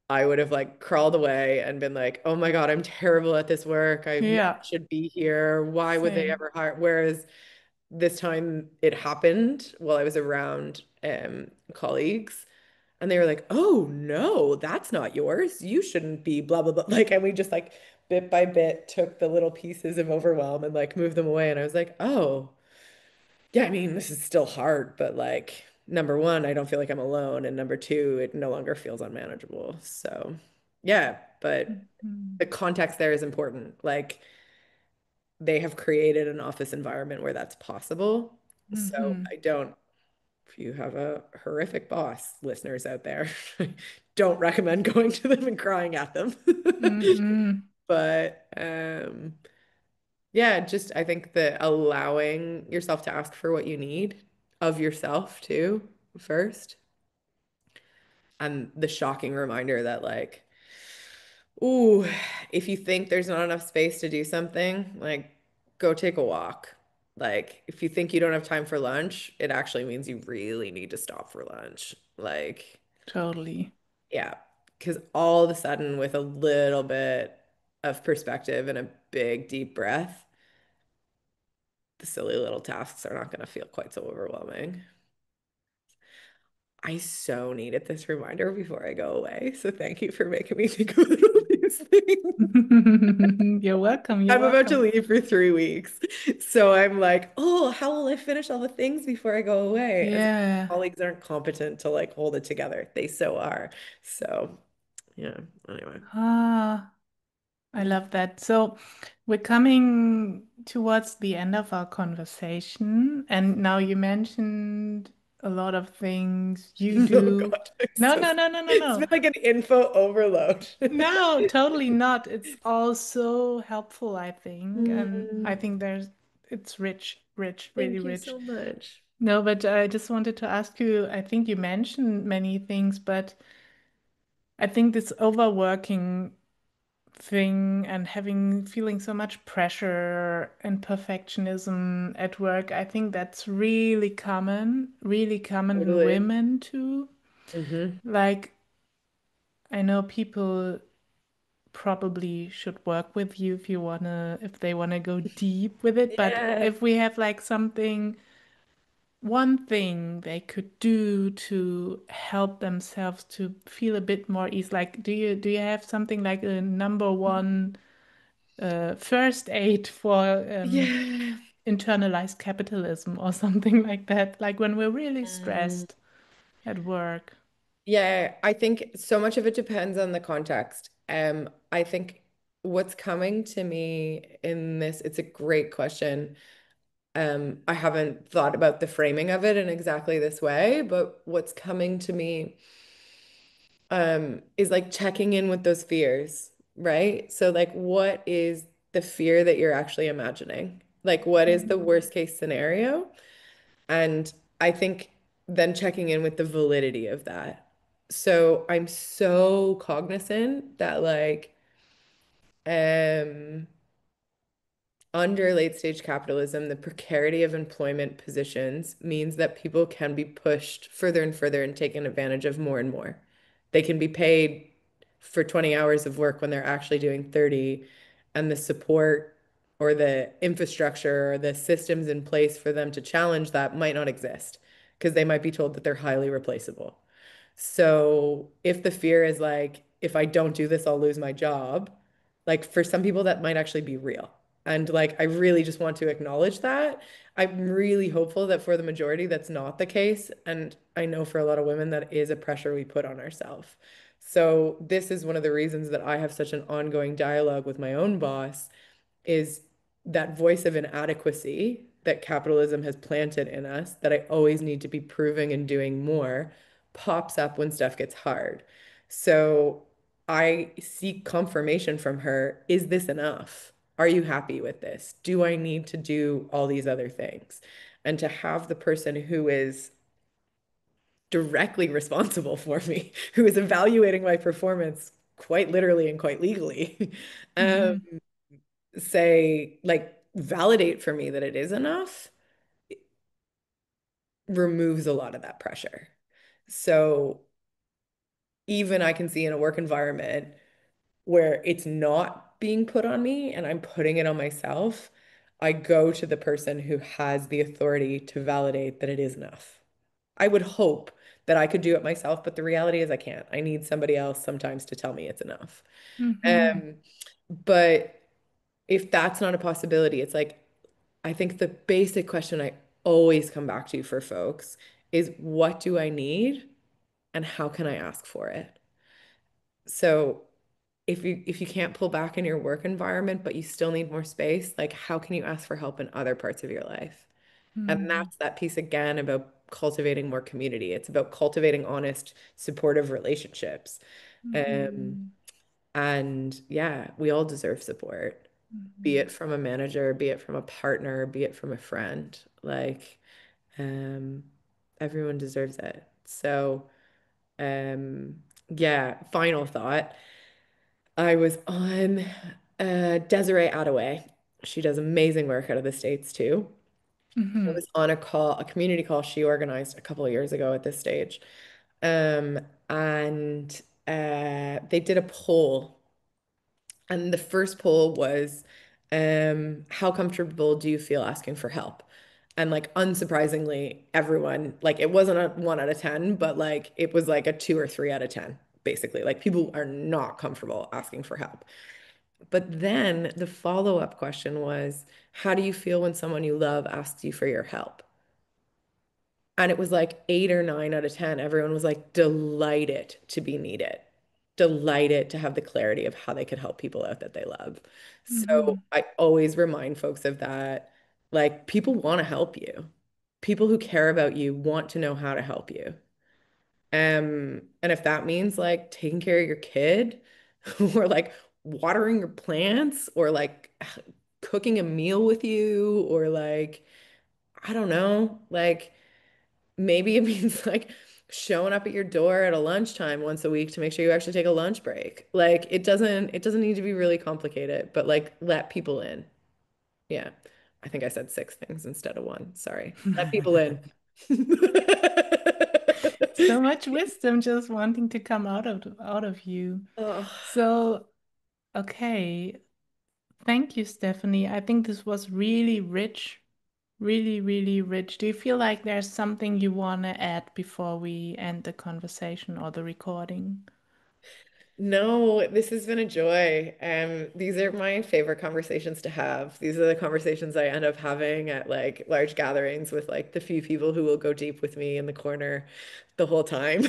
I would have like crawled away and been like, oh my God, I'm terrible at this work. I never Yeah, should be here. Why would they same. ever hire? Whereas this time it happened while I was around colleagues and they were like, oh no, that's not yours. You shouldn't be blah, blah, blah. Like, and we just like bit by bit took the little pieces of overwhelm and like moved them away. And I was like, oh, yeah, I mean, this is still hard, but like, number one, I don't feel like I'm alone. And number two, it no longer feels unmanageable. So, yeah, but Mhm. the context there is important. Like, they have created an office environment where that's possible. So, Mhm. I don't, if you have a horrific boss, listeners out there, don't recommend going to them and crying at them. Mhm. But, yeah, just I think that allowing yourself to ask for what you need of yourself too, first. And the shocking reminder that like, ooh, if you think there's not enough space to do something, like go take a walk. Like if you think you don't have time for lunch, it actually means you really need to stop for lunch. Like, Totally. yeah. Because all of a sudden, with a little bit of perspective and a big deep breath, the silly little tasks are not going to feel quite so overwhelming. I so needed this reminder before I go away. So thank you for making me think about all these things. You're welcome. You're I'm about to welcome. leave for 3 weeks. So I'm like, oh, how will I finish all the things before I go away? As if Yeah. colleagues aren't competent to like hold it together. They so are. So yeah, anyway. Ah. I love that. So we're coming towards the end of our conversation, and now you mentioned a lot of things you Oh do. God, I'm No, so no, sorry. no, no, no, It's been no. like an info overload. No, totally not. It's all so helpful, I think. And I Mm, think it's rich, rich, really thank you rich. so much. No, but I just wanted to ask you, I think you mentioned many things, but I think this overworking thing and feeling so much pressure and perfectionism at work, I think that's really common in Totally. women too. Hmm. Like, I know people probably should work with you if they wanna go deep with it, but Yeah. if we have like one thing they could do to help themselves to feel a bit more ease, like do you have something like a number one first aid for Yeah. internalized capitalism or something like that, like when we're really Mm. stressed at work. Yeah, I think so much of it depends on the context. I think what's coming to me in this, it's a great question. I haven't thought about the framing of it in exactly this way, but what's coming to me is like checking in with those fears, right? So like what is the fear that you're actually imagining? Like what is the Mhm. worst case scenario? And I think then checking in with the validity of that. So I'm so cognizant that like um under late stage capitalism, the precarity of employment positions means that people can be pushed further and further and taken advantage of more and more. They can be paid for 20 hours of work when they're actually doing 30, and the support or the infrastructure or the systems in place for them to challenge that might not exist because they might be told that they're highly replaceable. So if the fear is like, if I don't do this, I'll lose my job, like for some people that might actually be real. And like, I really just want to acknowledge that. I'm really hopeful that for the majority, that's not the case. And I know for a lot of women, that is a pressure we put on ourselves. So this is one of the reasons that I have such an ongoing dialogue with my own boss is that voice of inadequacy that capitalism has planted in us that I always need to be proving and doing more pops up when stuff gets hard. So I seek confirmation from her. Is this enough? Are you happy with this? Do I need to do all these other things? And to have the person who is directly responsible for me, who is evaluating my performance quite literally and quite legally, um, Mhm. say, like, validate for me that it is enough, removes a lot of that pressure. So even I can see in a work environment where it's not being put on me and I'm putting it on myself, I go to the person who has the authority to validate that it is enough. I would hope that I could do it myself, but the reality is I can't. I need somebody else sometimes to tell me it's enough. Mhm. Um, but if that's not a possibility, it's like I think the basic question I always come back to for folks is what do I need and how can I ask for it? So if you can't pull back in your work environment, but you still need more space, like how can you ask for help in other parts of your life? And Mhm. that's that piece again about cultivating more community. It's about cultivating honest, supportive relationships. Um, Mhm. and yeah, we all deserve support, be Mhm. it from a manager, be it from a partner, be it from a friend. Like, um, everyone deserves it. So, um, yeah, final thought. I was on Desiree Adaway. She does amazing work out of the States too. I Mhm. was on a call, a community call she organized a couple of years ago at this stage. And they did a poll, and the first poll was, how comfortable do you feel asking for help? And like unsurprisingly, everyone, like it wasn't a 1 out of 10, but like it was like a 2 or 3 out of 10, basically. Like people are not comfortable asking for help. But then the follow-up question was, how do you feel when someone you love asks you for your help? And it was like 8 or 9 out of 10. Everyone was like delighted to be needed, delighted to have the clarity of how they could help people out that they love. So Mhm. I always remind folks of that. Like people want to help you. People who care about you want to know how to help you. And if that means like taking care of your kid or like watering your plants or like cooking a meal with you or like, I don't know, like maybe it means like showing up at your door at a lunchtime once a week to make sure you actually take a lunch break. Like it doesn't need to be really complicated, but like let people in. Yeah. I think I said 6 things instead of one. Sorry. Let people in. So much wisdom just wanting to come out of you. Oh, So, okay. Thank you, Stephanie. I think this was really rich, really, really rich. Do you feel like there's something you want to add before we end the conversation or the recording? no, this has been a joy. These are my favorite conversations to have. These are the conversations I end up having at like large gatherings with like the few people who will go deep with me in the corner the whole time.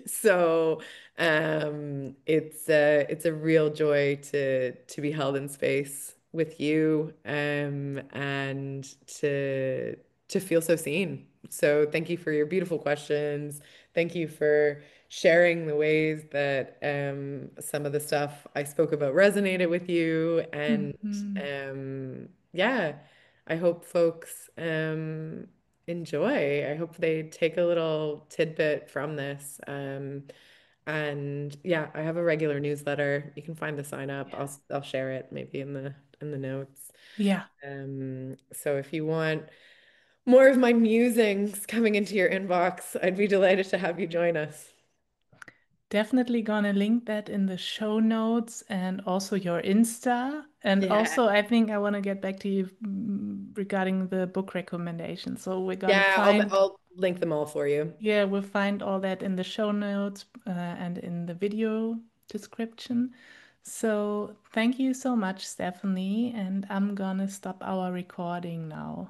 So, it's a real joy to be held in space with you, and to feel so seen. So, thank you for your beautiful questions. Thank you for sharing the ways that some of the stuff I spoke about resonated with you. And Mhm. yeah, I hope folks enjoy. I hope they take a little tidbit from this. And yeah, I have a regular newsletter. You can find the sign up. Yeah. I'll share it maybe in the notes. Yeah. So if you want more of my musings coming into your inbox, I'd be delighted to have you join us. Definitely gonna link that in the show notes and also your Insta. And Yeah. also, I think I want to get back to you regarding the book recommendation. So we're gonna Yeah, find, I'll link them all for you. yeah, we'll find all that in the show notes and in the video description. So thank you so much, Stephanie. And I'm gonna stop our recording now.